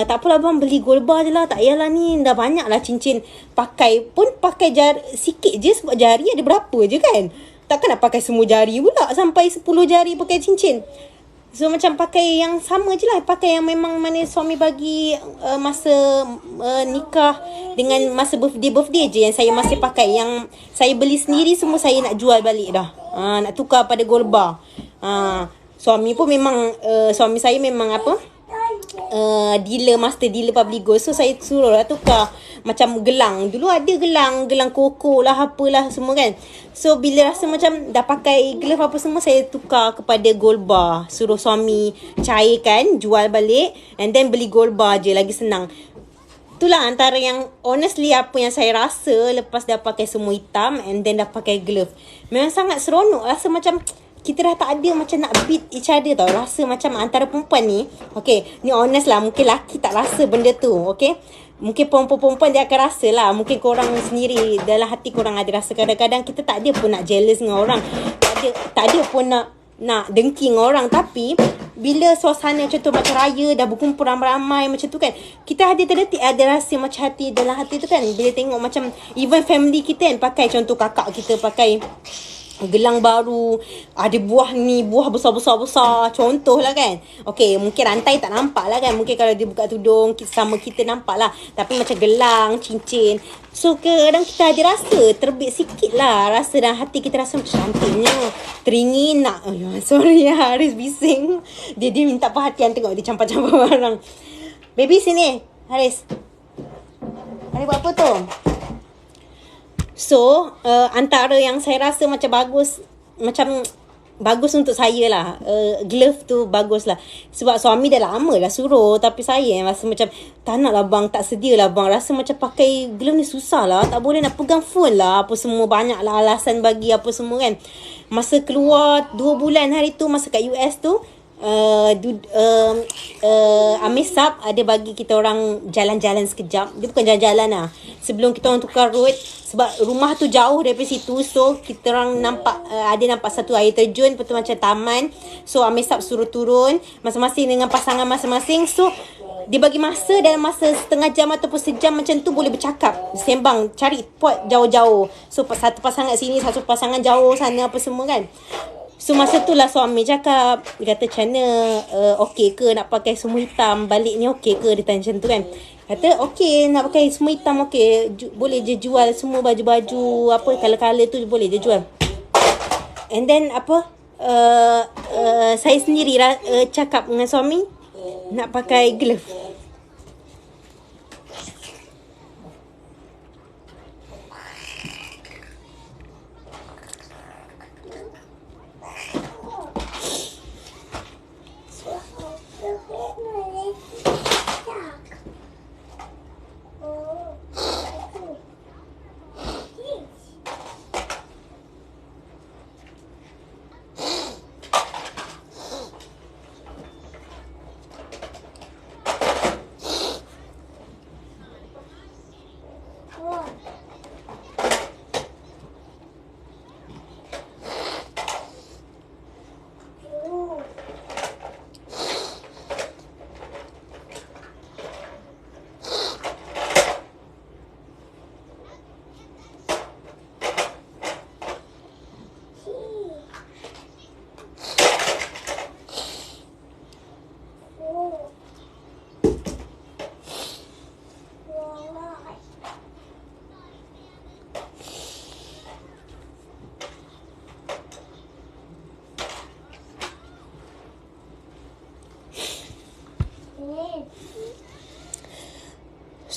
tak apalah bang, beli gold bar je lah, tak payahlah ni, dah banyak lah cincin. Pakai jari sikit je, sebab jari ada berapa je kan. Takkan nak pakai semua jari pula, sampai 10 jari pakai cincin. So macam pakai yang sama je lah, pakai yang memang mana suami bagi masa nikah dengan masa birthday je, yang saya masih pakai. Yang saya beli sendiri semua saya nak jual balik dah, nak tukar pada gold bar. Suami pun memang suami saya memang dealer, master dealer public gold. So saya suruh lah tukar macam gelang. Dulu ada gelang koko lah, apalah semua kan. So bila rasa macam dah pakai glove apa semua, saya tukar kepada gold bar. Suruh suami cairkan, jual balik, and then beli gold bar je, lagi senang. Itulah antara yang honestly apa yang saya rasa lepas dah pakai semua hitam and then dah pakai glove. Memang sangat seronok. Rasa macam kita dah tak ada macam nak beat each other tau. Rasa macam antara perempuan ni, okay, ni honest lah, mungkin lelaki tak rasa benda tu, okay. Mungkin perempuan-perempuan dia akan rasa lah. Mungkin korang sendiri, dalam hati korang ada rasa kadang-kadang kita tak ada pun nak jealous dengan orang. Tak ada pun nak dengki dengan orang. Tapi bila suasana macam tu, macam raya dah berkumpul ramai-ramai macam tu kan, kita ada terdetik ada rasa macam hati, dalam hati tu kan, bila tengok macam even family kita kan, pakai contoh kakak kita pakai gelang baru, ada buah ni, buah besar-besar contoh lah kan. Okay, mungkin rantai tak nampak lah kan, mungkin kalau dia buka tudung sama kita nampak lah, tapi macam gelang, cincin. So kadang kita ada rasa terbit sikit lah, rasa dalam hati kita rasa macam cantiknya, teringin nak. Sorry lah, Haris bising. Dia minta perhatian, tengok dia campur-campur barang. Baby sini, Haris. Haris buat apa tu? So, antara yang saya rasa macam bagus untuk saya lah, glove tu bagus lah. Sebab suami dah lama dah suruh, tapi saya rasa macam tak nak lah bang, tak sedia lah bang. Rasa macam pakai glove ni susah lah, tak boleh nak pegang phone lah, apa semua, banyak lah alasan bagi apa semua kan. Masa keluar 2 bulan hari tu, masa kat US tu, Amisap ada bagi kita orang jalan-jalan sekejap. Dia bukan jalan-jalan lah, sebelum kita orang tukar road. Sebab rumah tu jauh daripada situ. So kita orang nampak, ada nampak satu air terjun, lepas tu macam taman. So Amisap suruh turun masing-masing dengan pasangan masing-masing. So dia bagi masa, dalam masa setengah jam ataupun sejam macam tu boleh bercakap, sembang, cari spot jauh-jauh. So satu pasangan sini, satu pasangan jauh sana, apa semua kan. So masa tu lah suami cakap, dia kata macam mana, okey ke nak pakai semua hitam balik ni, okey ke, dia tanya macam tu kan. Kata okey, nak pakai semua hitam okey, boleh je jual semua baju-baju apa color-color tu, boleh je jual. And then apa, saya sendiri cakap dengan suami nak pakai glove.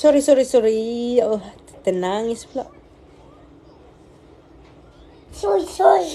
Sorry. Oh, tenangis pula. Sorry.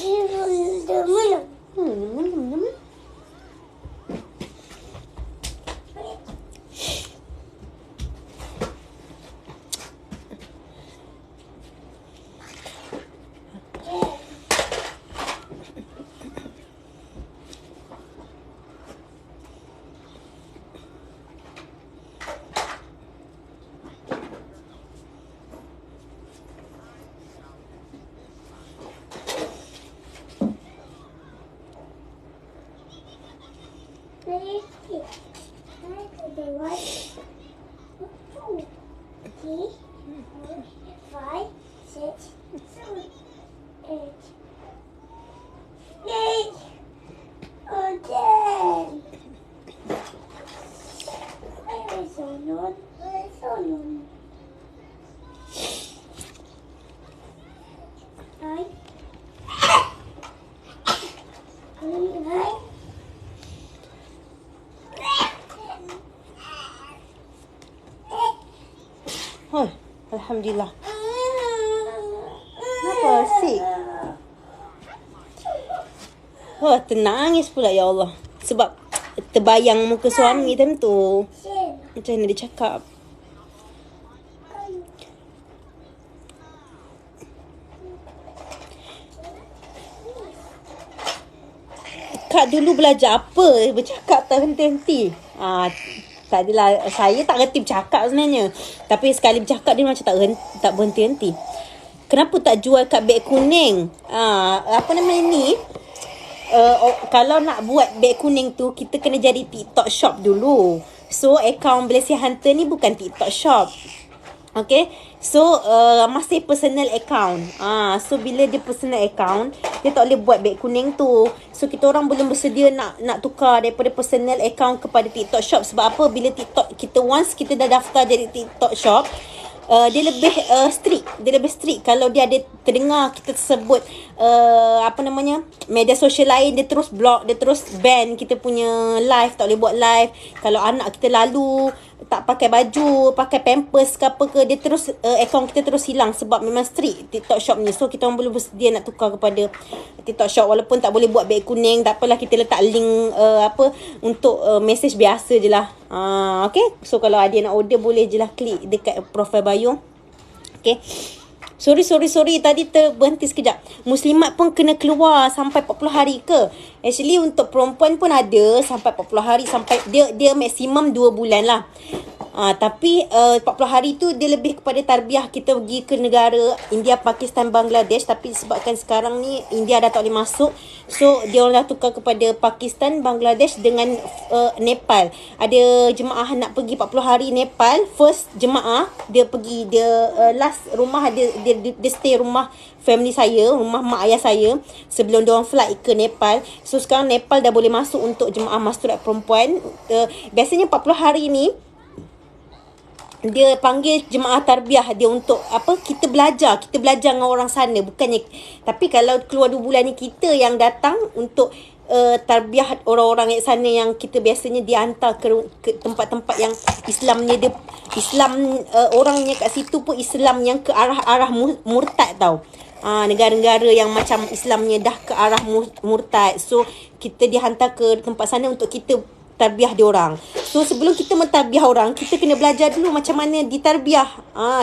Mana? Alhamdulillah. Kenapa? Sik. Oh, ternangis pula ya Allah. Sebab terbayang muka suami time tu. Macam mana dia cakap. Kak dulu belajar apa? Bercakap tak henti-henti. Tak adalah. Saya tak reti bercakap sebenarnya. Tapi sekali bercakap dia macam tak berhenti-henti. Kenapa tak jual kat beg kuning? Apa nama ni? Kalau nak buat beg kuning tu, kita kena jadi TikTok shop dulu. So, akaun Malaysia Hunter ni bukan TikTok shop. Okay. So, masih personal account. So, bila dia personal account, dia tak boleh buat beg kuning tu. So, kita orang belum bersedia nak tukar daripada personal account kepada TikTok shop. Sebab apa? Bila TikTok, once kita dah daftar jadi TikTok shop, dia lebih strict. Dia lebih strict. Kalau dia ada terdengar kita sebut media sosial lain, dia terus block, dia terus ban kita punya live. Tak boleh buat live. Kalau anak kita lalu tak pakai baju, pakai pampers ke apa ke, dia terus akaun kita terus hilang. Sebab memang strict TikTok shop ni. So kita orang belum bersedia nak tukar kepada TikTok shop. Walaupun tak boleh buat beg kuning, tak apalah, kita letak link untuk message biasa je lah. Okay. So kalau ada nak order, boleh je lah klik dekat profile bio. Okay. Sorry. Tadi terberhenti sekejap. Muslimat pun kena keluar sampai 40 hari ke? Actually untuk perempuan pun ada sampai 40 hari. Sampai dia maksimum 2 bulan lah. Tapi 40 hari tu dia lebih kepada tarbiyah. Kita pergi ke negara India, Pakistan, Bangladesh. Tapi sebabkan sekarang ni India dah tak boleh masuk, so dia orang dah tukar kepada Pakistan, Bangladesh dengan Nepal. Ada jemaah nak pergi 40 hari Nepal. First jemaah dia pergi, dia last rumah dia stay rumah family saya, rumah mak ayah saya, sebelum dia orang flight ke Nepal. So sekarang Nepal dah boleh masuk untuk jemaah masturat perempuan. Biasanya 40 hari ni dia panggil jemaah tarbiyah dia untuk apa? Kita belajar dengan orang sana, bukannya. Tapi kalau keluar 2 bulan ni, kita yang datang untuk tarbiyah orang-orang yang sana, yang kita biasanya dihantar ke tempat-tempat yang Islamnya Islam orangnya kat situ pun Islam yang ke arah murtad tau. Negara-negara yang macam Islamnya dah ke arah murtad. So kita dihantar ke tempat sana untuk kita tarbiyah diorang. So sebelum kita mentarbiyah orang, kita kena belajar dulu macam mana ditarbiyah.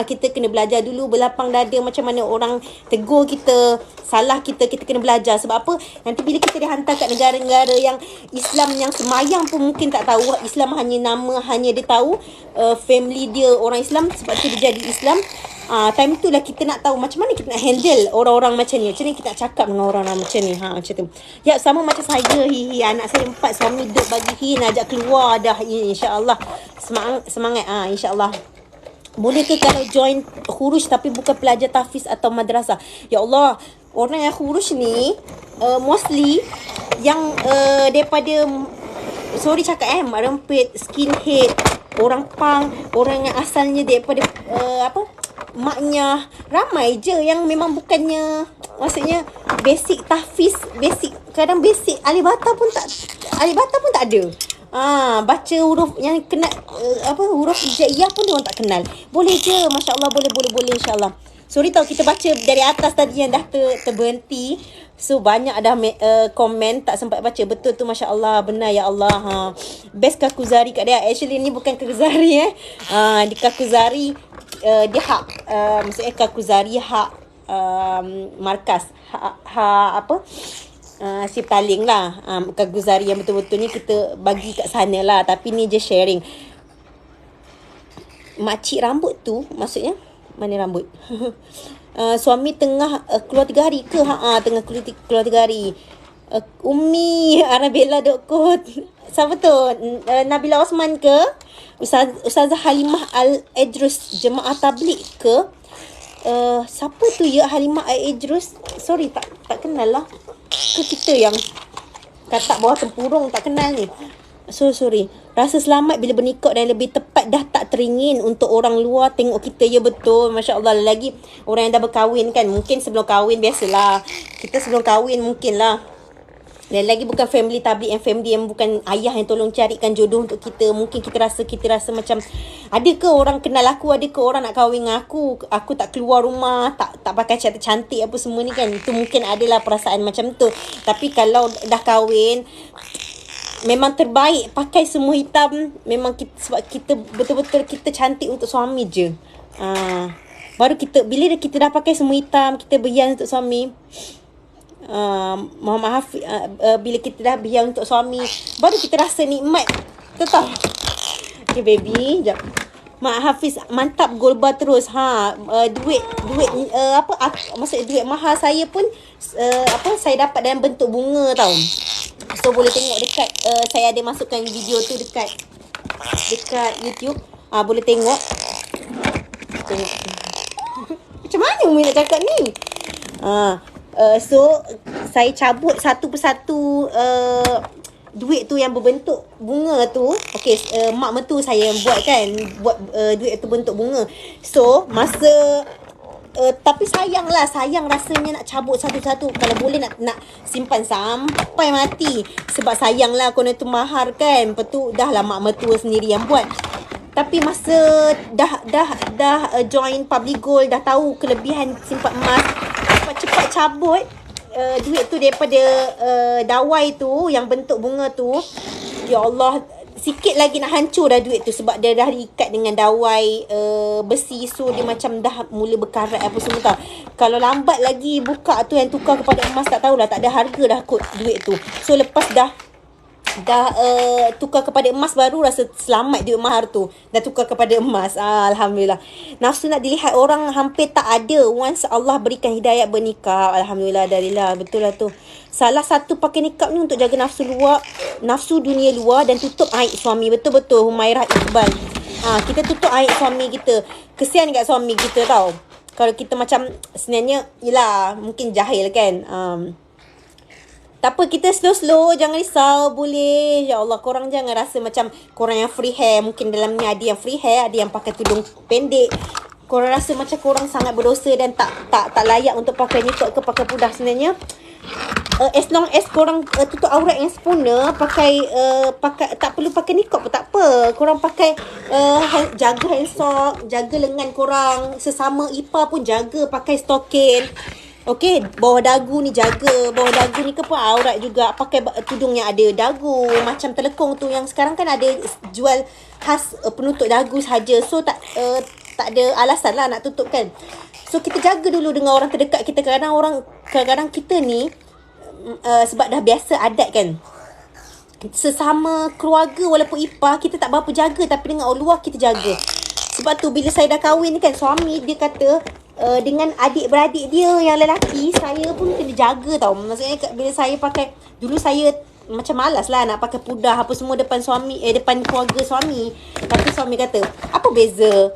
Kita kena belajar dulu berlapang dada, macam mana orang tegur kita, salah kita kena belajar. Sebab apa? Nanti bila kita dihantar kat negara-negara yang Islam, yang semayang pun mungkin tak tahu Islam, hanya dia tahu family dia orang Islam, sebab tu dia jadi Islam. Time tu lah kita nak tahu macam mana kita nak handle orang-orang macam ni. Macam ni kita nak cakap dengan orang-orang macam ni. Macam tu. Ya, sama macam saya. Anak saya 4, suami duk bagi nak ajak keluar dah. InsyaAllah. Semangat. InsyaAllah. Boleh ke kalau join khuruj tapi bukan pelajar tahfiz atau madrasah? Ya Allah. Orang yang khuruj ni mostly yang daripada, sorry cakap mak rempit, skinhead, orang punk, orang yang asalnya daripada maknya. Ramai je yang memang bukannya, maksudnya basic tahfiz, kadang basic alif bata pun tak ada. Baca huruf yang kena huruf hijaiyah pun dia orang tak kenal. Boleh je, masya-Allah, boleh insya-Allah. Sorry tau, kita baca dari atas tadi yang dah terberhenti. So banyak dah komen, tak sempat baca. Betul tu, masya-Allah, benar ya Allah. Best Kakuzari kat dia. Actually ni bukan Kakuzari di Kakuzari dia hak, maksudnya Kakuzari hak markas, hak si taling lah. Kakuzari yang betul-betul ni kita bagi kat sana lah. Tapi ni je sharing. Makcik rambut tu maksudnya mana rambut? Suami tengah keluar 3 hari ke? Tengah keluar 3 hari. Umi Arabella Dokot. Siapa tu? Nabila Osman ke? Ustazah Halimah Al-Idrus jemaah tabligh ke? Siapa tu ya Halimah Al-Idrus? Sorry, tak kenal lah. Ke kita yang katak bawah tempurung tak kenal ni? Sorry. Rasa selamat bila bernikah dan lebih tepat dah tak teringin untuk orang luar tengok kita. Ya betul, masya-Allah. Lagi orang yang dah berkahwin kan, mungkin sebelum kahwin biasalah. Kita sebelum kahwin mungkin lah Dan lagi bukan family tabligh, yang family yang bukan ayah yang tolong carikan jodoh untuk kita. Mungkin kita rasa macam, ada ke orang kenal aku, ada ke orang nak kahwin dengan aku tak keluar rumah, tak pakai cantik apa semua ni kan. Itu mungkin adalah perasaan macam tu. Tapi kalau dah kahwin, memang terbaik pakai semua hitam. Memang kita, sebab kita betul-betul kita cantik untuk suami je. Baru bila kita dah pakai semua hitam, kita berhias untuk suami, Muhammad Hafiz, bila kita dah berhias untuk suami, baru kita rasa nikmat. Tahu? Okay baby, jap. Mak Hafiz mantap golba terus. Duit maksud duit mahal saya pun saya dapat dalam bentuk bunga tau. So boleh tengok dekat saya ada masukkan video tu dekat YouTube. Boleh tengok. Macam mana Umi nak cakap ni? So saya cabut satu persatu duit tu yang berbentuk bunga tu. Okay, mak mentua saya yang buat duit tu bentuk bunga. So masa tapi sayang rasanya nak cabut satu-satu. Kalau boleh nak simpan sampai mati. Sebab sayang lah konon tu mahar kan. Lepas tu dah lah mak mertua sendiri yang buat. Tapi masa dah join Public Gold, dah tahu kelebihan simpan emas, cepat cabut duit tu daripada dawai tu yang bentuk bunga tu. Ya Allah, sikit lagi nak hancur dah duit tu. Sebab dia dah diikat dengan dawai besi. So dia macam dah mula berkarat apa semua tau. Kalau lambat lagi buka tu yang tukar kepada emas, tak tahulah, tak ada harga dah kot duit tu. So lepas dah tukar kepada emas, baru rasa selamat duit mahar tu. Dah tukar kepada emas. Alhamdulillah. Nafsu nak dilihat orang hampir tak ada once Allah berikan hidayah bernikah. Alhamdulillah, darilah. Betul lah tu. Salah satu pakai nikah ni untuk jaga nafsu dunia luar dan tutup aib suami. Betul-betul Humairah Iqbal. Kita tutup aib suami kita. Kesian kat suami kita tau. Kalau kita macam sebenarnya, yelah, mungkin jahil kan. Tak apa, kita slow-slow, jangan risau, boleh. Ya Allah, korang jangan rasa macam korang yang free hair. Mungkin dalam ni ada yang free hair, ada yang pakai tudung pendek. Korang rasa macam korang sangat berdosa dan tak layak untuk pakai nikah ke pakai pudah. Sebenarnya as long as korang tutup aurat yang sempurna, pakai tak perlu pakai nikah pun tak apa. Korang pakai jaga handsock, jaga lengan korang. Sesama ipar pun jaga, pakai stokin. Okey, bawah dagu ni jaga. Bawah dagu ni ke pun aurat juga. Pakai tudung yang ada dagu. Macam telekong tu yang sekarang kan ada jual khas penutup dagu saja. So tak ada alasan lah nak tutup kan. So kita jaga dulu dengan orang terdekat kita. Kadang-kadang kita ni sebab dah biasa adat kan. Sesama keluarga walaupun ipar, kita tak berapa jaga. Tapi dengan orang luar kita jaga. Sebab tu bila saya dah kahwin ni kan, suami dia kata dengan adik-beradik dia yang lelaki, saya pun kena jaga tau. Maksudnya bila saya pakai, dulu saya macam malas lah nak pakai pudah apa semua depan suami, depan keluarga suami. Tapi suami kata, apa beza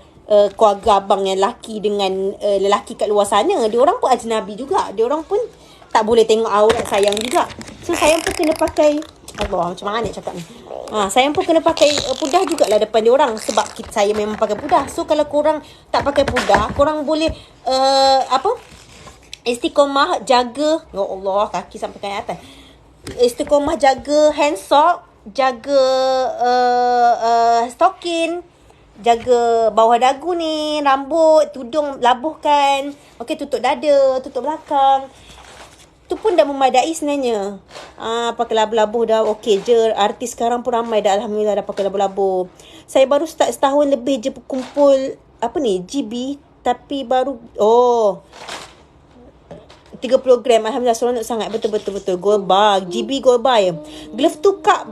keluarga abang yang lelaki dengan lelaki kat luar sana? Dia orang pun ajnabi juga. Dia orang pun tak boleh tengok aurat sayang juga. So sayang pun kena pakai, Allah, macam mana nak cakap ni? Sayang pun kena pakai pudah jugalah depan dia orang. Sebab saya memang pakai pudah. So kalau korang tak pakai pudah, korang boleh istiqomah jaga. Ya Allah, kaki sampai ke atas. Istiqomah jaga handsock, jaga stokin, jaga bawah dagu ni, rambut, tudung labuhkan. Okey, tutup dada, tutup belakang. Tu pun dah memadai sebenarnya. Pakai labu-labu dah okey je. Artis sekarang pun ramai dah, alhamdulillah, dah pakai labu-labu. Saya baru start setahun lebih je kumpul GB, tapi baru 30 gram. Alhamdulillah, seronok sangat. Betul. Gold bar, GB gold bar ya. Glove tu kak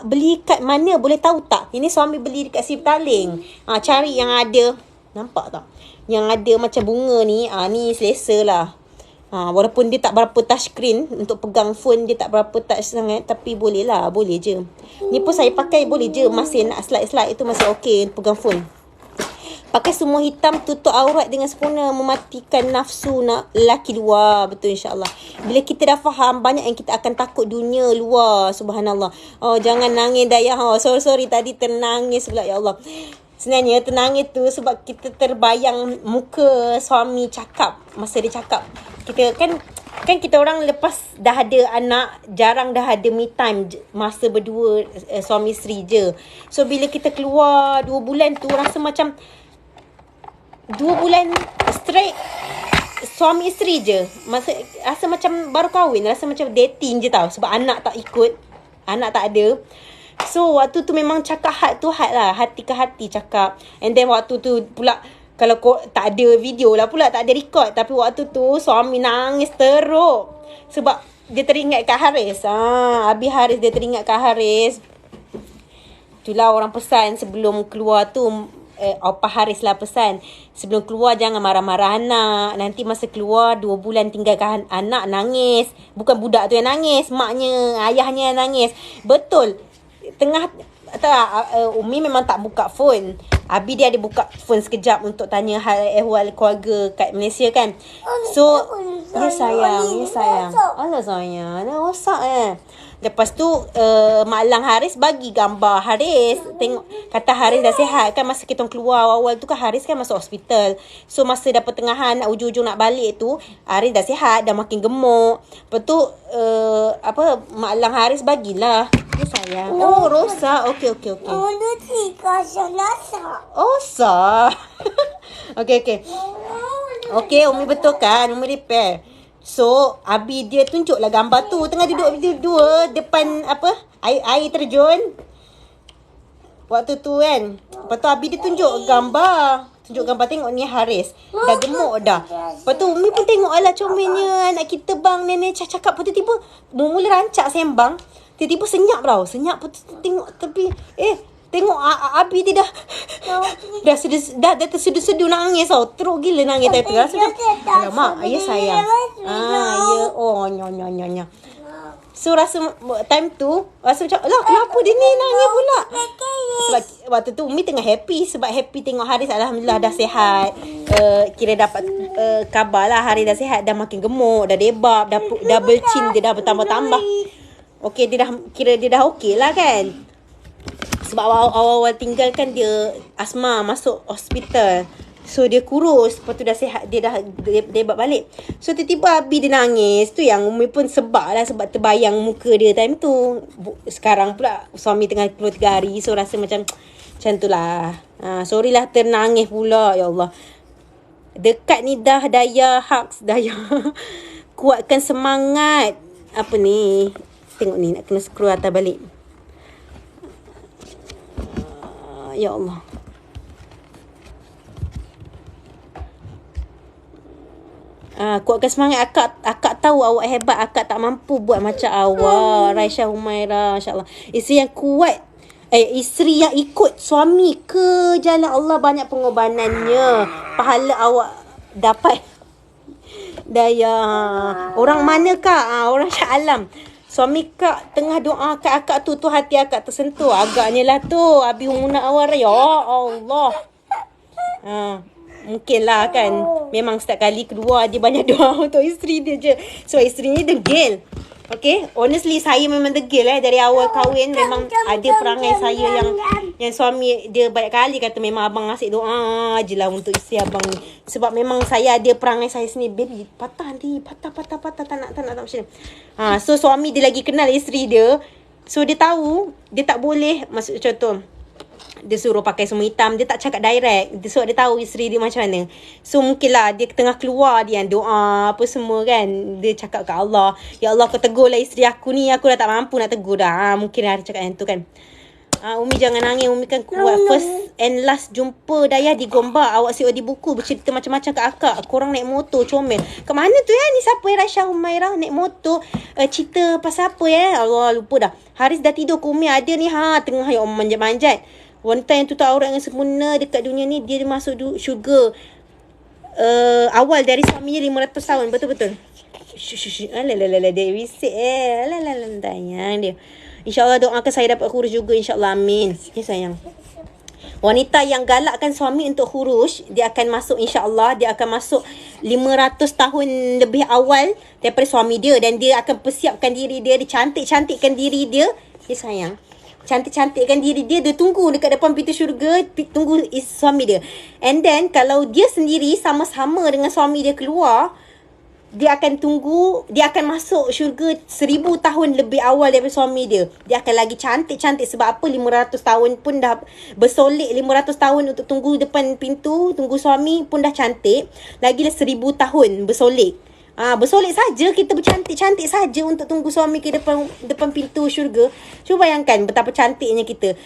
beli kat mana boleh tahu tak? Ini suami beli dekat Siptaling. Cari yang ada, nampak tak? Yang ada macam bunga ni. Ni selesa lah. Walaupun dia tak berapa touchscreen, untuk pegang phone dia tak berapa touch sangat, tapi boleh lah, boleh je. Ni pun saya pakai boleh je, masih nak slide-slide itu masih okey pegang phone. Pakai semua hitam, tutup aurat dengan sempurna, mematikan nafsu nak lelaki luar. Betul, insyaAllah. Bila kita dah faham, banyak yang kita akan takut dunia luar. Subhanallah. Jangan nangis Dayah. Sorry tadi ternangis pula, ya Allah. Sebenarnya ternangis tu sebab kita terbayang muka suami cakap. Masa dia cakap, kita kan Kan kita orang lepas dah ada anak, jarang dah ada me time masa berdua suami isteri je. So bila kita keluar 2 bulan tu rasa macam 2 bulan straight suami isteri je. Rasa macam baru kahwin, rasa macam dating je tau. Sebab anak tak ikut, anak tak ada. So waktu tu memang cakap heart to heart lah, hati ke hati cakap. And then waktu tu pula, kalau tak ada video lah pula, tak ada record. Tapi waktu tu suami nangis teruk. Sebab dia teringat Kak Haris. Abi Haris dia teringat Kak Haris. Itulah orang pesan sebelum keluar tu, Opa Haris lah pesan, sebelum keluar jangan marah-marah anak. Nanti masa keluar 2 bulan tinggalkan anak nangis. Bukan budak tu yang nangis, maknya, ayahnya yang nangis. Betul. Tengah Umi memang tak buka phone. Abi dia ada buka phone sekejap untuk tanya hal ehwal keluarga kat Malaysia kan. So ya sayang. Alah sayang, dah rosak Lepas tu Mak Lang Haris bagi gambar Haris. Tengok, kata Haris dah sihat kan. Masa kita keluar awal tu kan Haris kan masuk hospital. So masa dah pertengahan ujung-ujung nak balik tu, Haris dah sihat, dah makin gemuk. Lepas tu Mak Lang Haris bagilah. Ya sayang. Oh rosak. Okey. Rosak. Okey. Okey, Umi betul kan? Umi repair. So, Abi dia tunjuklah gambar tu. Tengah duduk dua depan air terjun. Waktu tu kan. Lepas tu Abi dia tunjuk gambar. Tengok ni Haris. Dah gemuk dah. Lepas tu Umi pun tengok lah comelnya anak kita bang. Nenek cakap. Lepas tu tiba mula rancak sembang. Tiba-tiba senyap tau. Senyap. Lepas tu tengok tepi. Tengok Abi dia dah tersedu-sedu nangis tau. Teruk gila nangis tadi tu. Rasa alamak, ya sayang. Ya. Oh, nyonya. So rasa time tu rasa macam, lah kenapa dia ni nangis pula? Sebab waktu tu Umi tengah happy. Sebab happy tengok Haris alhamdulillah dah sihat. Kira dapat khabar lah Haris dah sihat, dah makin gemuk, dah debab, dah double chin dia dah bertambah-tambah. Okey, dia dah okey lah kan. Sebab awal-awal tinggal kan dia asma, masuk hospital. So dia kurus. Lepas tu dah sihat, dia dah debab balik. So tiba-tiba Abi dia nangis. Tu yang Umi pun sebab lah. Sebab terbayang muka dia time tu. Sekarang pula suami tengah keluar 3 hari. So rasa macam tu lah. Sorry lah ternangis pula. Ya Allah. Dekat ni dah Daya Hugs. Daya kuatkan semangat. Apa ni? Tengok ni, nak kena scroll atas balik. Ya Allah. Kuatkan semangat akak. Akak tahu awak hebat. Akak tak mampu buat macam awak. Raisya Humaira, insyaAllah. Isteri yang kuat. Isteri yang ikut suami ke jalan Allah, banyak pengorbanannya. Pahala awak dapat. Daya. Orang mana kak? Orang Shah Alam. Suami kak tengah doa kat akak tu hati akak tersentuh. Agaknya lah tu Abi Humuna awal. Ya Allah. Mungkin lah kan. Memang setiap kali keluar dia banyak doa untuk isteri dia je. So isteri ni degil. Okay, honestly saya memang degil dari awal kahwin. Memang ada perangai saya yang suami dia banyak kali kata memang abang asyik doa je lah untuk isteri abang ni. Sebab memang saya ada perangai saya sendiri. Baby patah nanti, patah tak nak macam ni. So suami dia lagi kenal isteri dia. So dia tahu dia tak boleh, maksud contoh dia suruh pakai semua hitam, dia tak cakap direct. So dia tahu isteri dia macam mana. So mungkin lah dia tengah keluar dia doa apa semua kan. Dia cakap ke Allah, ya Allah kau tegur lah isteri aku ni. Aku dah tak mampu nak tegur dah. Mungkin ada cakap yang tu kan. Umi jangan nangis. Umi kan kuat. First and last jumpa Dayah di Gombak. Awak siap di buku bercerita macam-macam ke akak. Korang naik motor comel. Ke mana tu ni siapa Raisya Humaira naik motor. Cerita pasal apa Allah lupa dah. Haris dah tidur. Umi ada ni tengah ya Allah manjat-manjat. Wanita yang tutup aurat dengan sempurna dekat dunia ni, dia masuk syurga awal dari suaminya 500 tahun. Betul-betul. Alalala dia bisik sayang dia. InsyaAllah doakan saya dapat khurus juga. InsyaAllah amin. Ya sayang. Wanita yang galakkan suami untuk khurus, dia akan masuk insyaAllah. Dia akan masuk 500 tahun lebih awal daripada suami dia. Dan dia akan persiapkan diri dia. Dia cantik-cantikkan diri dia. Ya sayang. Cantik-cantikkan diri dia. Dia tunggu dekat depan pintu syurga. Tunggu suami dia. And then kalau dia sendiri sama-sama dengan suami dia keluar, dia akan tunggu, dia akan masuk syurga 1000 tahun lebih awal daripada suami dia. Dia akan lagi cantik-cantik. Sebab apa? 500 tahun pun dah bersolek. 500 tahun untuk tunggu depan pintu, tunggu suami pun dah cantik. Lagilah 1000 tahun bersolek. Bersolek saja kita bercantik-cantik saja untuk tunggu suami ke depan pintu syurga. Cuba bayangkan betapa cantiknya kita.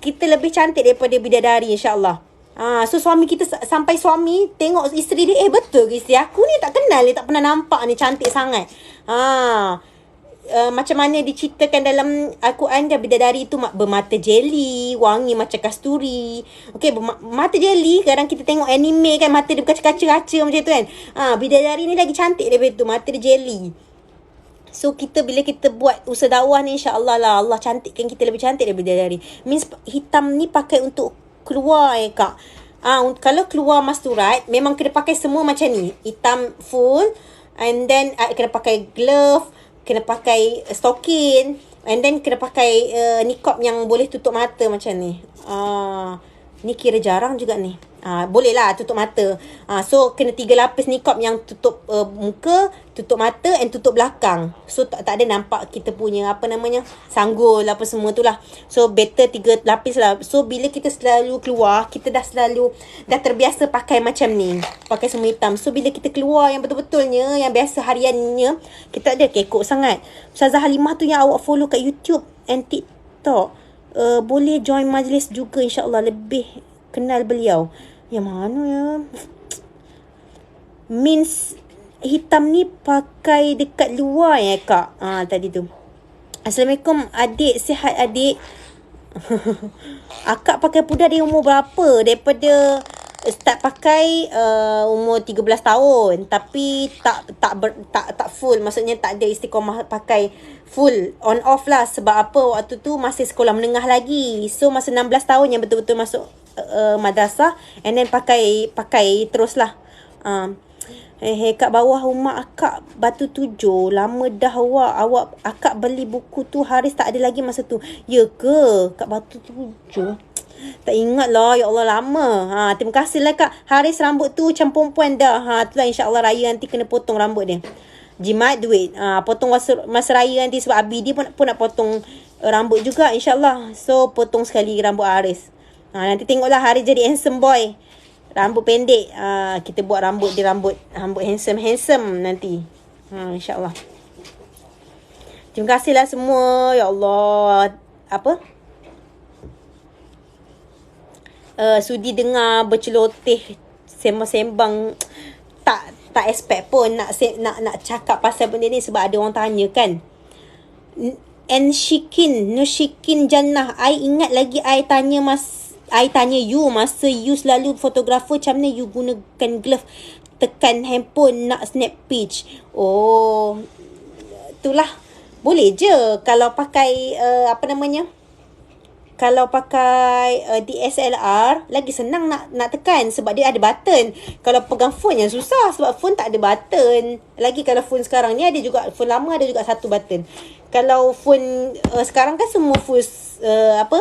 Kita lebih cantik daripada bidadari, insya-Allah. So suami kita, sampai suami tengok isteri dia, betul ke isteri aku ni, tak kenal ni, tak pernah nampak ni, cantik sangat. Macam mana diceritakan dalam Al-Quran kan, bidadari tu bermata jeli, wangi macam kasturi. Okey, mata jeli, kadang kita tengok anime kan, mata dia berkaca-kaca macam tu kan. Bidadari ni lagi cantik daripada tu, mata dia jeli. So kita, bila kita buat usaha dakwah ni, insya-Allah lah Allah cantikkan kita lebih cantik daripada bidadari. Means hitam ni pakai untuk keluar kak. Kalau keluar masturat, memang kena pakai semua macam ni, hitam full. And then kena pakai glove, kena pakai stocking, and then kena pakai niqab yang boleh tutup mata macam ni. Ni kira jarang juga ni. Boleh lah tutup mata. So kena 3 lapis niqab yang tutup muka, tutup mata and tutup belakang. So tak ada nampak kita punya apa namanya, sanggul apa semua tu lah. So better 3 lapis lah. So bila kita selalu keluar, kita dah terbiasa pakai macam ni, pakai semua hitam. So bila kita keluar yang betul-betulnya, yang biasa hariannya, kita tak ada kekok sangat. Ustazah Halimah tu yang awak follow kat YouTube and TikTok, boleh join majlis juga, insya-Allah lebih kenal beliau. Yang mana ya? Means hitam ni pakai dekat luar ya kak. Tadi tu. Assalamualaikum adik, sihat adik. Akak pakai pudar dari umur berapa? Daripada start pakai umur 13 tahun, tapi tak full, maksudnya tak ada istiqamah pakai full, on off lah. Sebab apa? Waktu tu masih sekolah menengah lagi. So masa 16 tahun yang betul-betul masuk madrasah, and then pakai terus lah. Kat bawah rumah akak Batu 7. Lama dah awak akak beli buku tu, Haris tak ada lagi masa tu. Ya ke? Kat Batu 7? Tak ingat lah. Ya Allah, lama. Terima kasih lah kak. Haris rambut tu macam perempuan dah. Itulah, insya-Allah raya nanti kena potong rambut dia. Jimat duit. Potong masa raya nanti, sebab Abi dia pun nak potong rambut juga, insya-Allah. So potong sekali rambut Haris. Nanti tengoklah Haris jadi handsome boy. Rambut pendek. Kita buat rambut dia, rambut handsome nanti. InsyaAllah. Terima kasihlah semua. Ya Allah. Apa? Sudi dengar berceloteh, sembang-sembang. Tak expect pun nak cakap pasal benda ni, sebab ada orang tanya kan. Nushikin Jannah. I ingat lagi I tanya you masa you selalu fotografer, macam mana you gunakan glove tekan handphone nak snap page. Oh, itulah. Boleh je kalau pakai kalau pakai DSLR lagi senang nak tekan, sebab dia ada button. Kalau pegang phone yang susah, sebab phone tak ada button. Lagi kalau phone sekarang ni ada juga, phone lama ada juga satu button. Kalau phone sekarang kan semua phone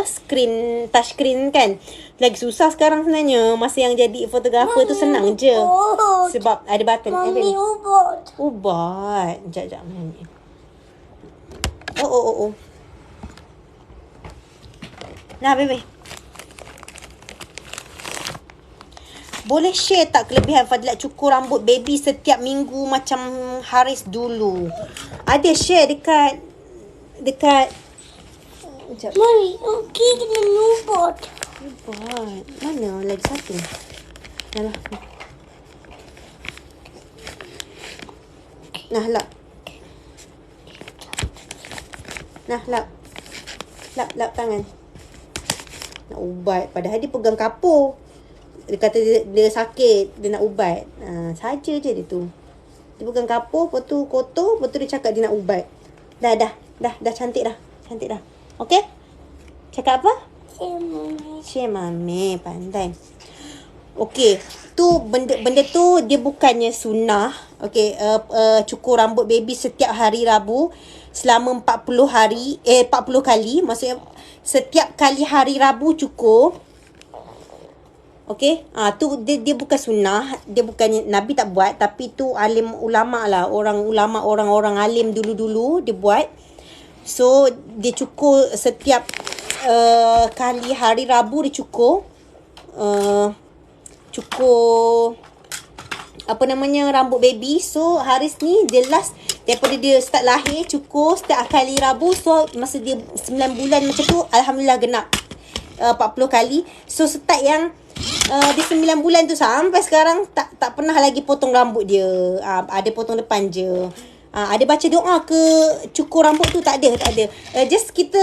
screen, touch screen kan. Lagi susah sekarang sebenarnya. Masa yang jadi fotografer tu senang je, sebab ada button. Mami, ubat. Ubat. Sekejap. Oh. Nah, bebe. Boleh share tak kelebihan Fadilat cukur rambut baby setiap minggu macam Haris dulu? Ada share dekat Mami, okey dengan ubat. Ubat. Mana lagi satu? Yalah. Nah, lap. Lap tangan. Nak ubat. Padahal dia pegang kapur. Dia kata dia sakit, dia nak ubat. Saja je dia tu. Dia pegang kapur, lepas tu kotor, lepas tu dia cakap dia nak ubat. Dah cantik dah. Okey? Cakap apa? Cik Mami, pandai. Okey, tu benda tu dia bukannya sunnah. Okey, cukur rambut baby setiap hari Rabu selama 40 kali. Maksudnya setiap kali hari Rabu cukur. Okey, tu dia bukan sunnah, dia bukan Nabi tak buat, tapi tu alim ulama lah, orang-orang alim dulu-dulu dia buat. So dia cukur setiap kali hari Rabu dia cukur apa namanya rambut baby. So Haris ni dia last daripada dia start lahir cukur setiap kali Rabu. So masa dia 9 bulan macam tu, alhamdulillah genap 40 kali. So start yang dia 9 bulan tu sampai sekarang tak pernah lagi potong rambut dia. Ada potong depan je. Ada baca doa ke cukur rambut tu? Tak ada. Just kita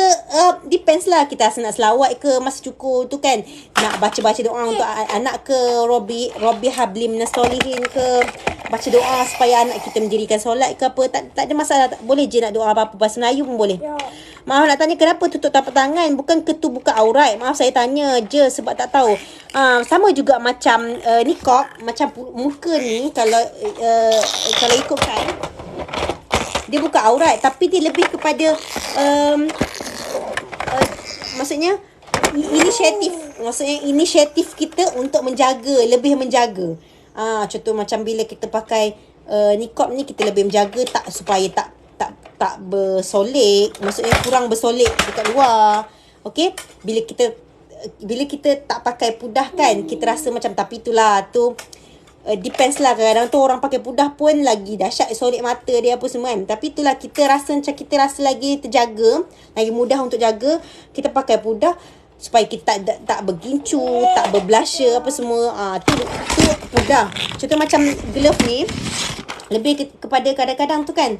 depends lah, kita nak selawat ke masa cukur tu kan, nak baca-baca doa untuk anak ke, Robbi habli minas solihin ke, baca doa supaya anak kita mendirikan solat ke apa. Tak ada masalah. Boleh je nak doa apa-apa, bahasa Melayu pun boleh. Maaf nak tanya, kenapa tutup tapak tangan? Bukan ke tu buka aurat? Maaf saya tanya je sebab tak tahu. Sama juga macam niqab, macam muka ni kalau ikutkan dia buka aurat, tapi dia lebih kepada maksudnya inisiatif kita untuk lebih menjaga. Contoh macam bila kita pakai niqab ni, kita lebih menjaga supaya tak bersolek, maksudnya kurang bersolek dekat luar. Okey, bila kita tak pakai pudah kan, kita rasa macam, tapi itulah tu depends lah. Kadang-kadang tu orang pakai pudah pun lagi dahsyat solek mata dia apa semua kan. Tapi itulah, kita rasa lagi terjaga, lagi mudah untuk jaga. Kita pakai pudah supaya kita tak bergincu, tak berblusher apa semua. Tu pudah. Contoh macam glove ni, lebih kepada kadang-kadang tu kan,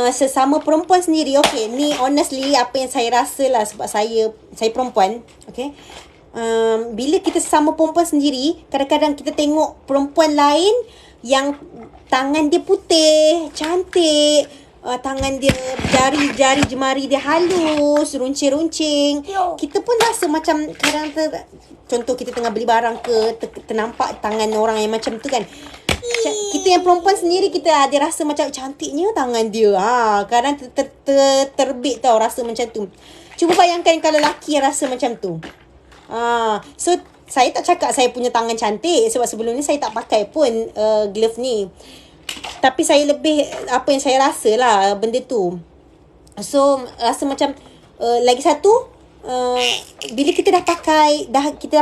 sesama perempuan sendiri. Okay, ni honestly apa yang saya rasa lah, sebab saya perempuan. Okay, bila kita sesama perempuan sendiri, kadang-kadang kita tengok perempuan lain yang tangan dia putih, cantik, tangan dia, jari jemari dia halus, runcing-runcing. Kita pun rasa macam kadang contoh kita tengah beli barang ke, ternampak tangan orang yang macam tu kan. Kita yang perempuan sendiri, kita ada rasa macam cantiknya tangan dia. Kadang terbit tau rasa macam tu. Cuba bayangkan kalau lelaki yang rasa macam tu. So saya tak cakap saya punya tangan cantik, sebab sebelum ni saya tak pakai pun glove ni. Tapi saya lebih, apa yang saya rasa lah benda tu. So rasa macam lagi satu, bila kita dah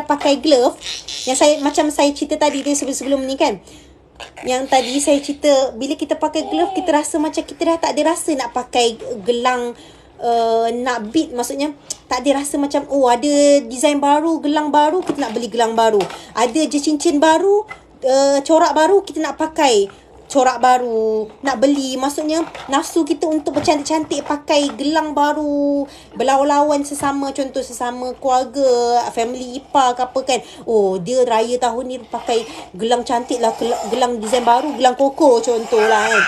pakai glove, yang macam saya cerita tadi tu sebelum ni kan, yang tadi saya cerita, bila kita pakai glove, kita rasa macam kita dah tak ada rasa nak pakai gelang, nak bead, maksudnya tak ada rasa macam ada design baru, gelang baru, kita nak beli gelang baru. Ada je cincin baru, corak baru, kita nak pakai corak baru, nak beli. Maksudnya nafsu kita untuk bercantik-cantik, pakai gelang baru, berlawan-lawan contoh sesama keluarga, family ipar ke apa kan. Dia raya tahun ni pakai gelang cantik lah, gelang design baru, gelang koko contoh lah kan.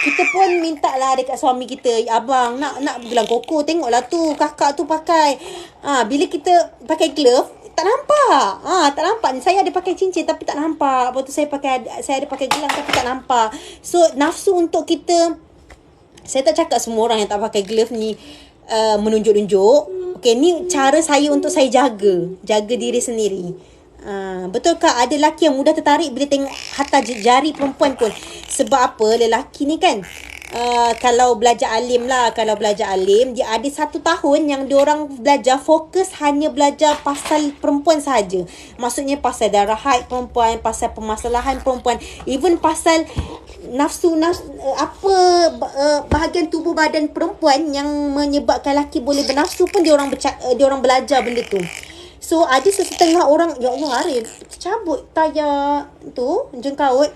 Kita pun minta lah dekat suami kita, abang nak gelang koko, tengoklah tu kakak tu pakai. Bila kita pakai glove, tak nampak. Tak nampak. Saya ada pakai cincin tapi tak nampak. Lepas tu saya ada pakai gelang tapi tak nampak. So nafsu untuk kita, saya tak cakap semua orang yang tak pakai glove ni menunjuk-nunjuk. Okay, ni cara saya untuk saya jaga diri sendiri. Betulkah ada lelaki yang mudah tertarik bila tengok hatta jari perempuan pun? Sebab apa? Lelaki ni kan, kalau belajar alim, dia ada 1 tahun yang diorang belajar fokus hanya belajar pasal perempuan sahaja. Maksudnya pasal darah haid perempuan, pasal permasalahan perempuan, even pasal nafsu apa bahagian tubuh badan perempuan yang menyebabkan lelaki boleh bernafsu pun diorang belajar benda tu. So ada sesetengah orang, ya Allah Arif, cabut tayar tu, jengkaut.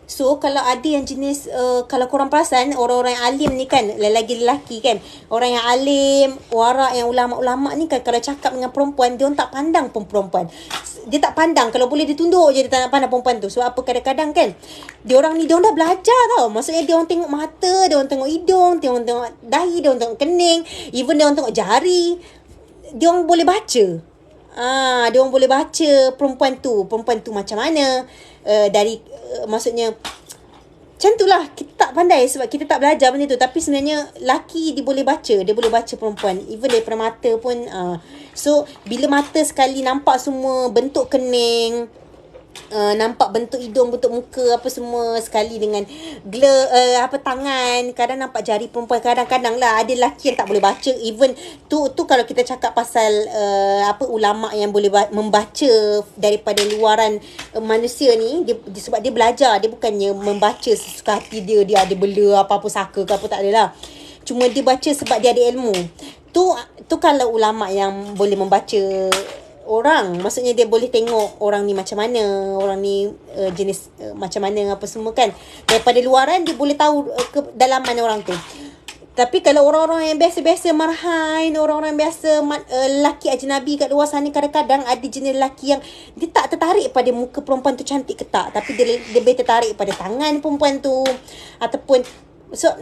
So kalau ada yang jenis, kalau korang perasan, orang-orang yang alim ni kan, lagi lelaki kan, orang yang alim, warak, yang ulama-ulama ni kan, kalau cakap dengan perempuan, dia orang tak pandang pun perempuan. Dia tak pandang, kalau boleh dia tunduk je, dia tak nak pandang perempuan tu. Sebab apa, kadang-kadang kan, dia orang ni, dia orang dah belajar tau. Maksudnya dia orang tengok mata, dia orang tengok hidung, dia orang tengok dahi, dia orang tengok kening, even dia orang tengok jari. Dia orang boleh baca. Dia orang boleh baca perempuan tu macam mana, dari maksudnya macam tu lah. Kita tak pandai sebab kita tak belajar benda tu. Tapi sebenarnya laki dia boleh baca. Dia boleh baca perempuan. Even daripada mata pun. So, bila mata sekali nampak semua bentuk kening, nampak bentuk hidung, bentuk muka, apa semua sekali dengan tangan, kadang nampak jari perempuan, kadang-kadang lah ada lelaki yang tak boleh baca. Even tu kalau kita cakap pasal ulama yang boleh membaca daripada luaran manusia ni, dia sebab dia belajar, dia bukannya membaca sesuka hati dia ada bela apa-apa saka ke apa, tak ada lah. Cuma dia baca sebab dia ada ilmu. Tu kalau ulama yang boleh membaca orang, maksudnya dia boleh tengok orang ni macam mana, orang ni jenis macam mana, apa semua kan. Daripada luaran dia boleh tahu kedalaman orang tu. Tapi kalau orang-orang yang biasa-biasa marhain, orang-orang biasa lelaki ajnabi kat luar sana, kadang-kadang ada jenis lelaki yang dia tak tertarik pada muka perempuan tu cantik ke tak, tapi dia lebih tertarik pada tangan perempuan tu, ataupun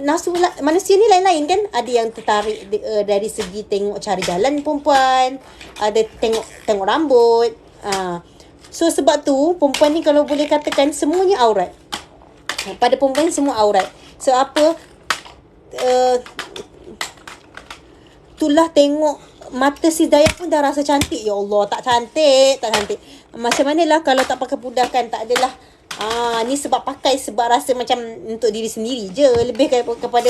nafsu manusia ni lain-lain kan. Ada yang tertarik dari segi tengok cara jalan perempuan, ada tengok rambut. So sebab tu perempuan ni kalau boleh katakan semuanya aurat. Pada perempuan semua aurat. So apa, itulah tengok mata si Dayah pun dah rasa cantik. Ya Allah, tak cantik. Macam manalah kalau tak pakai pudakan, tak adalah. Ni sebab pakai, sebab rasa macam untuk diri sendiri je. Lebih kepada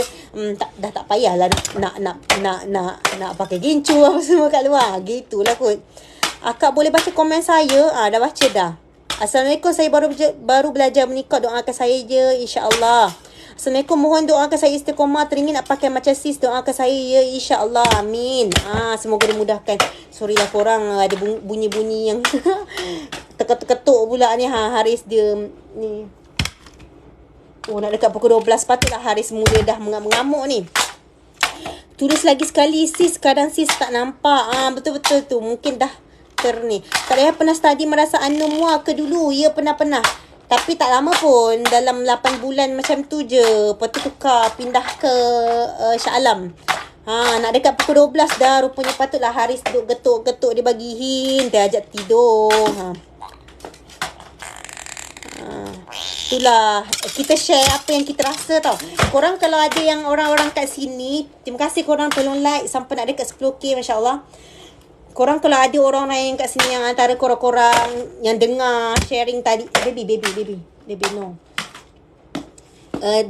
dah tak payahlah nak pakai gincu apa semua kat luar. Gitulah kot. Akak boleh baca komen saya? Dah baca dah. Assalamualaikum, saya baru belajar menikah, doakan saya je insya-Allah. Assalamualaikum, mohon doakan saya istiqamah, teringin nak pakai macam sis, doakan saya ya insya-Allah. Amin. Semoga dimudahkan. Sorry lah korang, ada bunyi-bunyi yang ketuk-ketuk pula ni. Haris dia ni. Nak dekat pukul 12, patutlah Haris mula dah mengamuk ni. Tulis lagi sekali sis, kadang sis tak nampak. Betul-betul tu, mungkin dah ni. Tak payah pernah study merasa anu muak ke dulu? Ya pernah. Tapi tak lama pun, dalam 8 bulan macam tu je. Lepas tu tukar, pindah ke Shah Alam. Nak dekat pukul 12 dah. Rupanya patutlah Haris duduk getuk-getuk, dia bagi hint, dia ajak tidur. Itulah, kita share apa yang kita rasa tau. Korang kalau ada yang orang-orang kat sini, terima kasih korang tolong like sampai nak dekat 10k, Masya Allah. Korang kalau ada orang lain kat sini yang antara korang-korang yang dengar sharing tadi, baby no,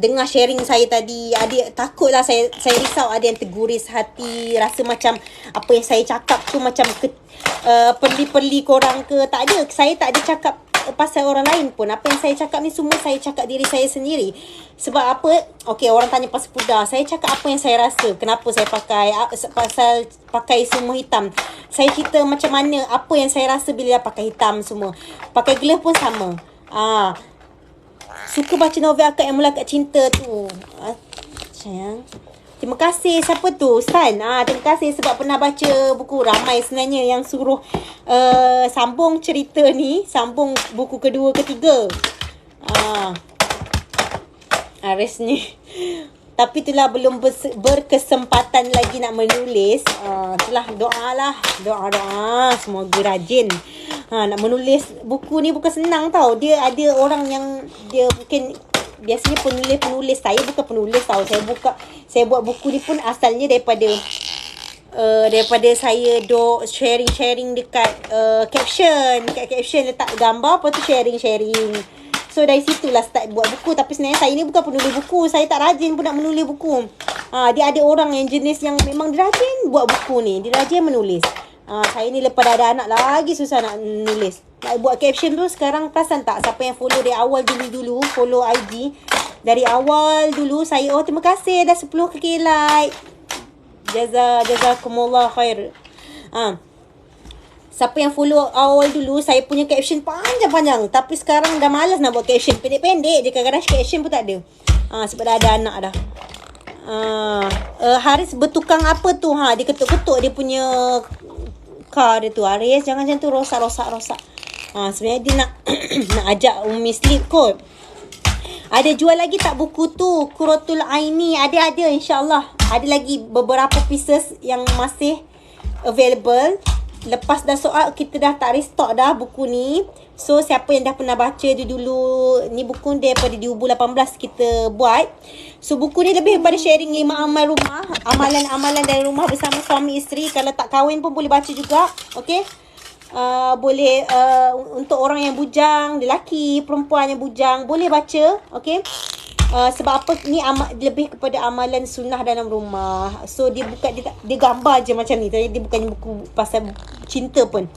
dengar sharing saya tadi, ada takutlah saya risau ada yang terguris hati, rasa macam apa yang saya cakap tu macam perli-perli korang ke. Tak ada, saya tak ada cakap pasal orang lain pun. Apa yang saya cakap ni semua saya cakap diri saya sendiri. Sebab apa? Okey, orang tanya pasal pudar, saya cakap apa yang saya rasa, kenapa saya pakai, pasal pakai semua hitam. Saya cerita macam mana, apa yang saya rasa bila pakai hitam semua. Pakai glove pun sama. Suka baca novel akak yang Mula Akak Cinta tu. Sayang, terima kasih. Siapa tu? Stan. Terima kasih sebab pernah baca buku. Ramai sebenarnya yang suruh sambung cerita ni, sambung buku kedua, ketiga. Aris ni. Tapi itulah belum berkesempatan lagi nak menulis. Itulah doa. Semoga rajin. Nak menulis buku ni bukan senang tau. Dia ada orang yang dia mungkin biasanya penulis. Saya bukan penulis tau. Saya buat buku ni pun asalnya daripada saya sharing dekat caption. Dekat caption letak gambar, lepas tu sharing. So dari situlah start buat buku. Tapi sebenarnya saya ni bukan penulis buku. Saya tak rajin pun nak menulis buku. Dia ada orang yang jenis yang memang dia rajin buat buku ni. Dia rajin menulis. Saya ni lepas dah ada anak lagi susah nak nulis. Nak buat caption tu sekarang, perasan tak? Siapa yang follow dari awal dulu follow IG. Dari awal dulu saya, terima kasih dah 10k like. Jazakumullah khair. Siapa yang follow awal dulu, saya punya caption panjang-panjang. Tapi sekarang dah malas nak buat caption. Pendek-pendek je, kadang-kadang caption pun tak ada. Sebab dah ada anak dah. Haris bertukang apa tu? Dia ketuk-ketuk dia punya car dia tu. Haris jangan macam tu, rosak. Sebenarnya dia nak nak ajak Umi sleep kot. Ada jual lagi tak buku tu? Qurratul Aini. Ada insyaAllah. Ada lagi beberapa pieces yang masih available. lepas dah soal, kita dah tak restock dah buku ni. So siapa yang dah pernah baca dulu, ni buku daripada di Ubu 18 kita buat. So buku ni lebih daripada sharing 5 amal rumah, amalan-amalan dari rumah bersama suami isteri. Kalau tak kahwin pun boleh baca juga. Okay, boleh untuk orang yang bujang, lelaki, perempuan yang bujang, boleh baca. Okay, sebab apa ni lebih kepada amalan sunnah dalam rumah. So dia bukan, dia gambar je macam ni. Dia bukannya buku pasal cinta pun.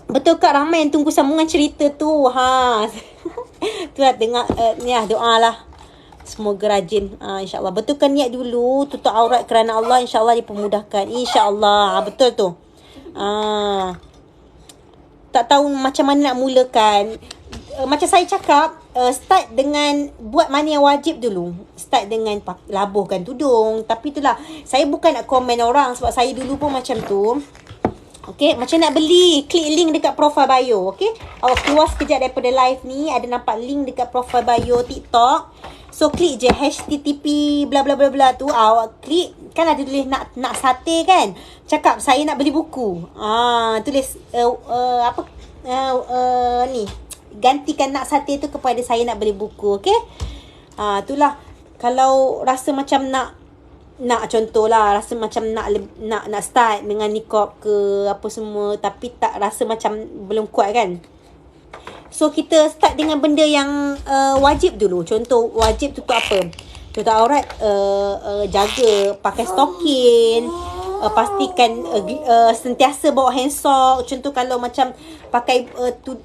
Betul Kak, ramai yang tunggu sambungan cerita tu. Tu lah, dengar ni lah, doa lah. Semoga rajin, insyaAllah. Betulkan niat dulu, tutup aurat kerana Allah, insyaAllah dipermudahkan. InsyaAllah, betul tu. Tak tahu macam mana nak mulakan. Macam saya cakap, start dengan buat mana yang wajib dulu. Start dengan labuhkan tudung. Tapi itulah, saya bukan nak komen orang, sebab saya dulu pun macam tu. Okay, macam nak beli, klik link dekat profile bio. Okay, awak keluar sekejap daripada live ni, ada nampak link dekat profile bio TikTok. So klik je HTTP bla bla bla bla tu. Awak klik, kan ada tulis nak sate kan. Cakap saya nak beli buku. Tulis ni, gantikan nak sate tu kepada saya nak beli buku. Okay, itulah. Kalau rasa macam nak contohlah, rasa macam nak start dengan niqab ke apa semua, tapi tak rasa macam belum kuat kan. So kita start dengan benda yang wajib dulu. Contoh wajib tutup apa? Tutup aurat, jaga pakai stokin, pastikan sentiasa bawa hand sock. Contoh kalau macam pakai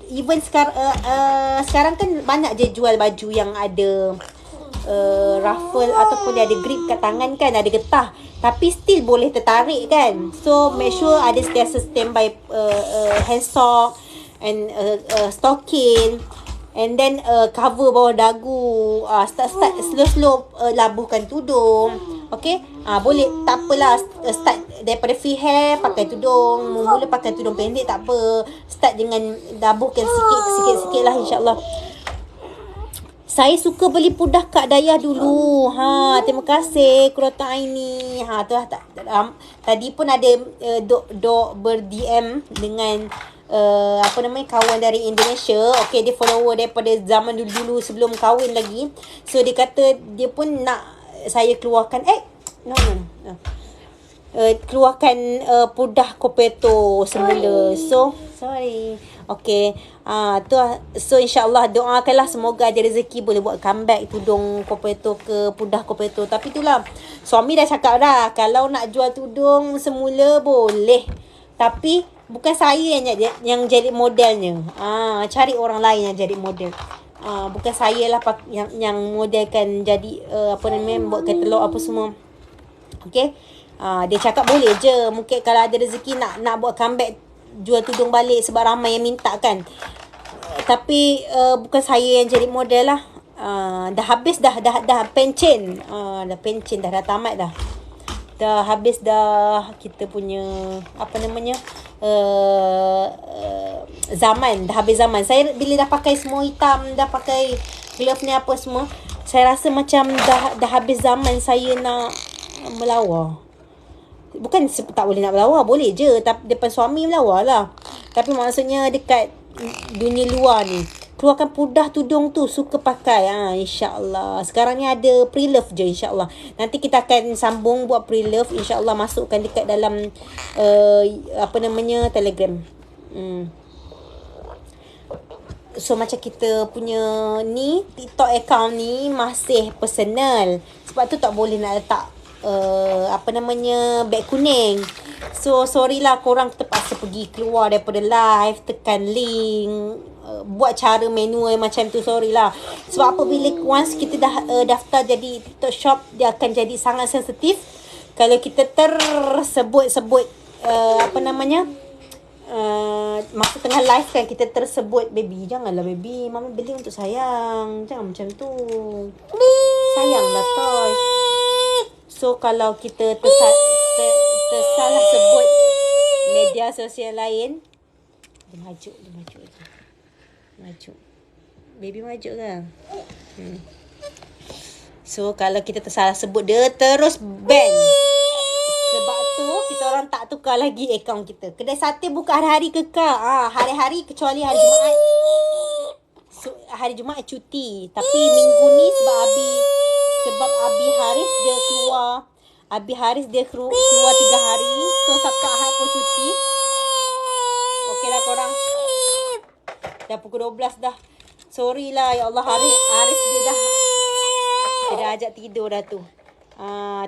even sekarang kan banyak je jual baju yang ada ruffle ataupun dia ada grip kat tangan kan, ada getah, tapi still boleh tertarik kan. So make sure ada sentiasa standby hand sock and stocking, and then cover bawah dagu. Start slow labuhkan tudung. Okay, boleh, tak apalah, start daripada free hair, pakai tudung, mula pakai tudung pendek tak apa, start dengan labuhkan sikit-sikit lah, insyaAllah. Saya suka beli pudah Kak Dayah dulu. Terima kasih Kurota Aini. Tu lah, tadi pun ada dok ber-DM dengan kawan dari Indonesia. Okay, dia follower daripada zaman dulu-dulu sebelum kahwin lagi. So dia kata dia pun nak saya keluarkan keluarkan pudah Kopeto semula. So sorry. Okay, tu lah. So insyaAllah doakanlah semoga ada rezeki boleh buat comeback tudung Kopeto ke pudah Kopeto. Tapi itulah, suami dah cakap dah, kalau nak jual tudung semula boleh, tapi bukan saya yang jadi modelnya. Cari orang lain yang jadi model. Bukan saya lah yang modelkan jadi buat katalog apa semua. Okay, dia cakap boleh je. Mungkin kalau ada rezeki nak buat comeback, jual tudung balik sebab ramai yang minta kan. Tapi bukan saya yang jadi model lah. Dah habis dah pencen. Dah pencen dah tamat dah. Dah habis dah kita punya zaman. Dah habis zaman. Saya bila dah pakai semua hitam, dah pakai glove ni apa semua, saya rasa macam dah habis zaman saya nak melawar. Bukan tak boleh nak berlawa, boleh je, tapi depan suami berlawa lah. Tapi maksudnya dekat dunia luar ni, keluarkan pudah tudung tu, suka pakai. InsyaAllah. Sekarang ni ada pre-love je, insyaAllah. Nanti kita akan sambung buat pre-love, insyaAllah, masukkan dekat dalam Telegram. So macam kita punya ni TikTok account ni masih personal, sebab tu tak boleh nak letak beg kuning. So sorry lah, korang terpaksa pergi keluar daripada live, tekan link, buat cara manual macam tu. Sorry lah. Sebab apa, bila once kita dah daftar jadi TikTok shop, dia akan jadi sangat sensitif. Kalau kita tersebut masa tengah live kan, kita tersebut baby, janganlah baby, mama beli untuk sayang, jangan macam tu, sayanglah toys. So kalau kita tersalah sebut media sosial lain, dia majuk baby, majuk kan. So kalau kita tersalah sebut, dia terus ban. Sebab tu kita orang tak tukar buka lagi akaun kita. Kedai sate buka hari-hari kekal. Hari-hari kecuali hari Jumaat. So, hari Jumaat cuti. Tapi minggu ni sebab Abi Haris dia keluar. Abi Haris dia keluar 3 hari. So Sabtu Ahad pun cuti. Okey lah korang. Dah pukul 12 dah. Sorry lah ya Allah, Haris dia dah ajak tidur dah tu.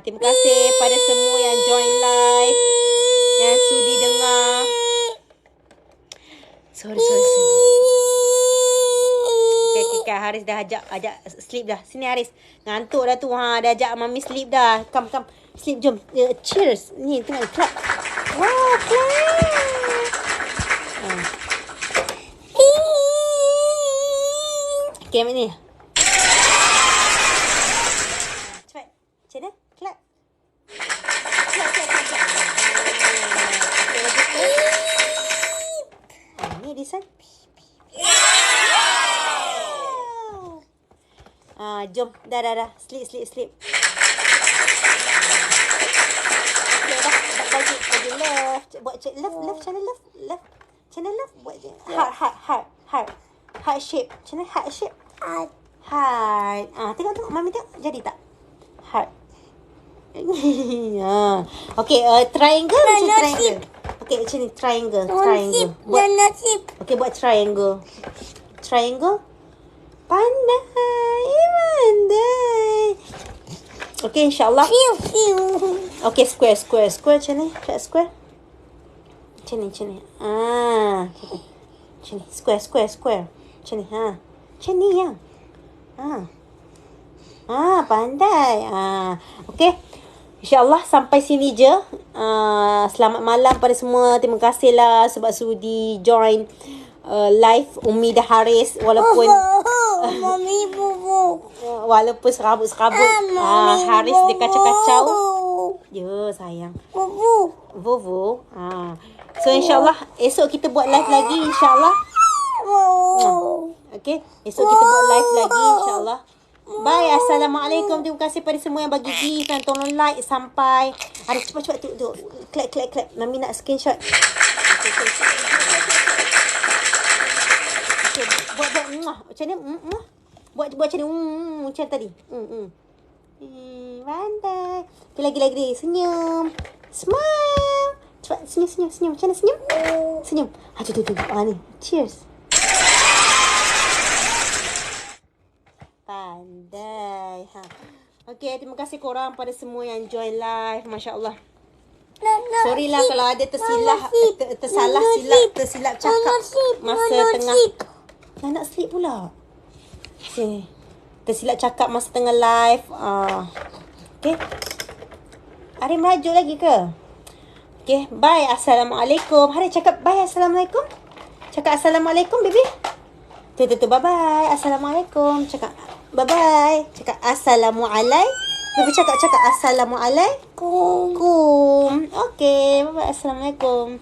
Terima kasih pada semua yang join live, yang sudi dengar. Sorry. Okay. Haris dah ajak sleep dah. Sini Haris. Ngantuk dah tu. Dah ajak mami sleep dah. Come. Sleep, jom. Cheers. Ni tengok clap. Wow, clap. Okay, ambil ni. Cepat. Macam mana? Clap. Clap. Okay, lagi tu. Ni this one. Jom. Dah. Sleep. Okay, dah. Bagi love. Buat love. Channel love. Channel love. Buat je. Heart shape. Macam mana heart shape? Heart. Tengok. Mami tengok. Jadi tak? Heart. Okay, triangle macam triangle. Okay, macam ni. Triangle. Okay, buat triangle. Pandai. Okay, insyaAllah. Okay, square. Macam ni. Square. Macam ni. Macam ni. Square. Macam ni. Macam ni yang. Pandai. Okay. InsyaAllah sampai sini je. Selamat malam pada semua. Terima kasih lah sebab sudi join live Umi dan Haris. Walaupun Mami bubuk. walaupun serabut-serabut. Haris dia kacau-kacau. Ya sayang. Vovo. So insyaAllah esok kita buat live lagi insyaAllah. Okay, esok kita buat live lagi insyaAllah. Bye. Assalamualaikum. Terima kasih pada semua yang bagi gift dan tolong like sampai. Haris cepat tu. Clap. Mami nak screenshot. Okay, buat macam ni. Buat macam ni. Macam tadi. Pandai. Okay, lagi. Senyum. Smile. Cepat senyum. Macam mana senyum? Senyum. Tu. Ni. Cheers. Pandai. Okay, terima kasih korang pada semua yang join live. Masya Allah. Sorry lah kalau ada tersilap cakap masa tengah. Nak sleep pula. Tersilap cakap masa tengah live. Okay. Hari merajuk lagi ke? Okay, bye. Assalamualaikum. Hari cakap bye. Assalamualaikum. Cakap Assalamualaikum, baby. Tu. Bye-bye. Assalamualaikum. Cakap bye-bye. Cakap Assalamualaikum. Baby cakap Assalamualaikum. Okay. Bye-bye. Assalamualaikum.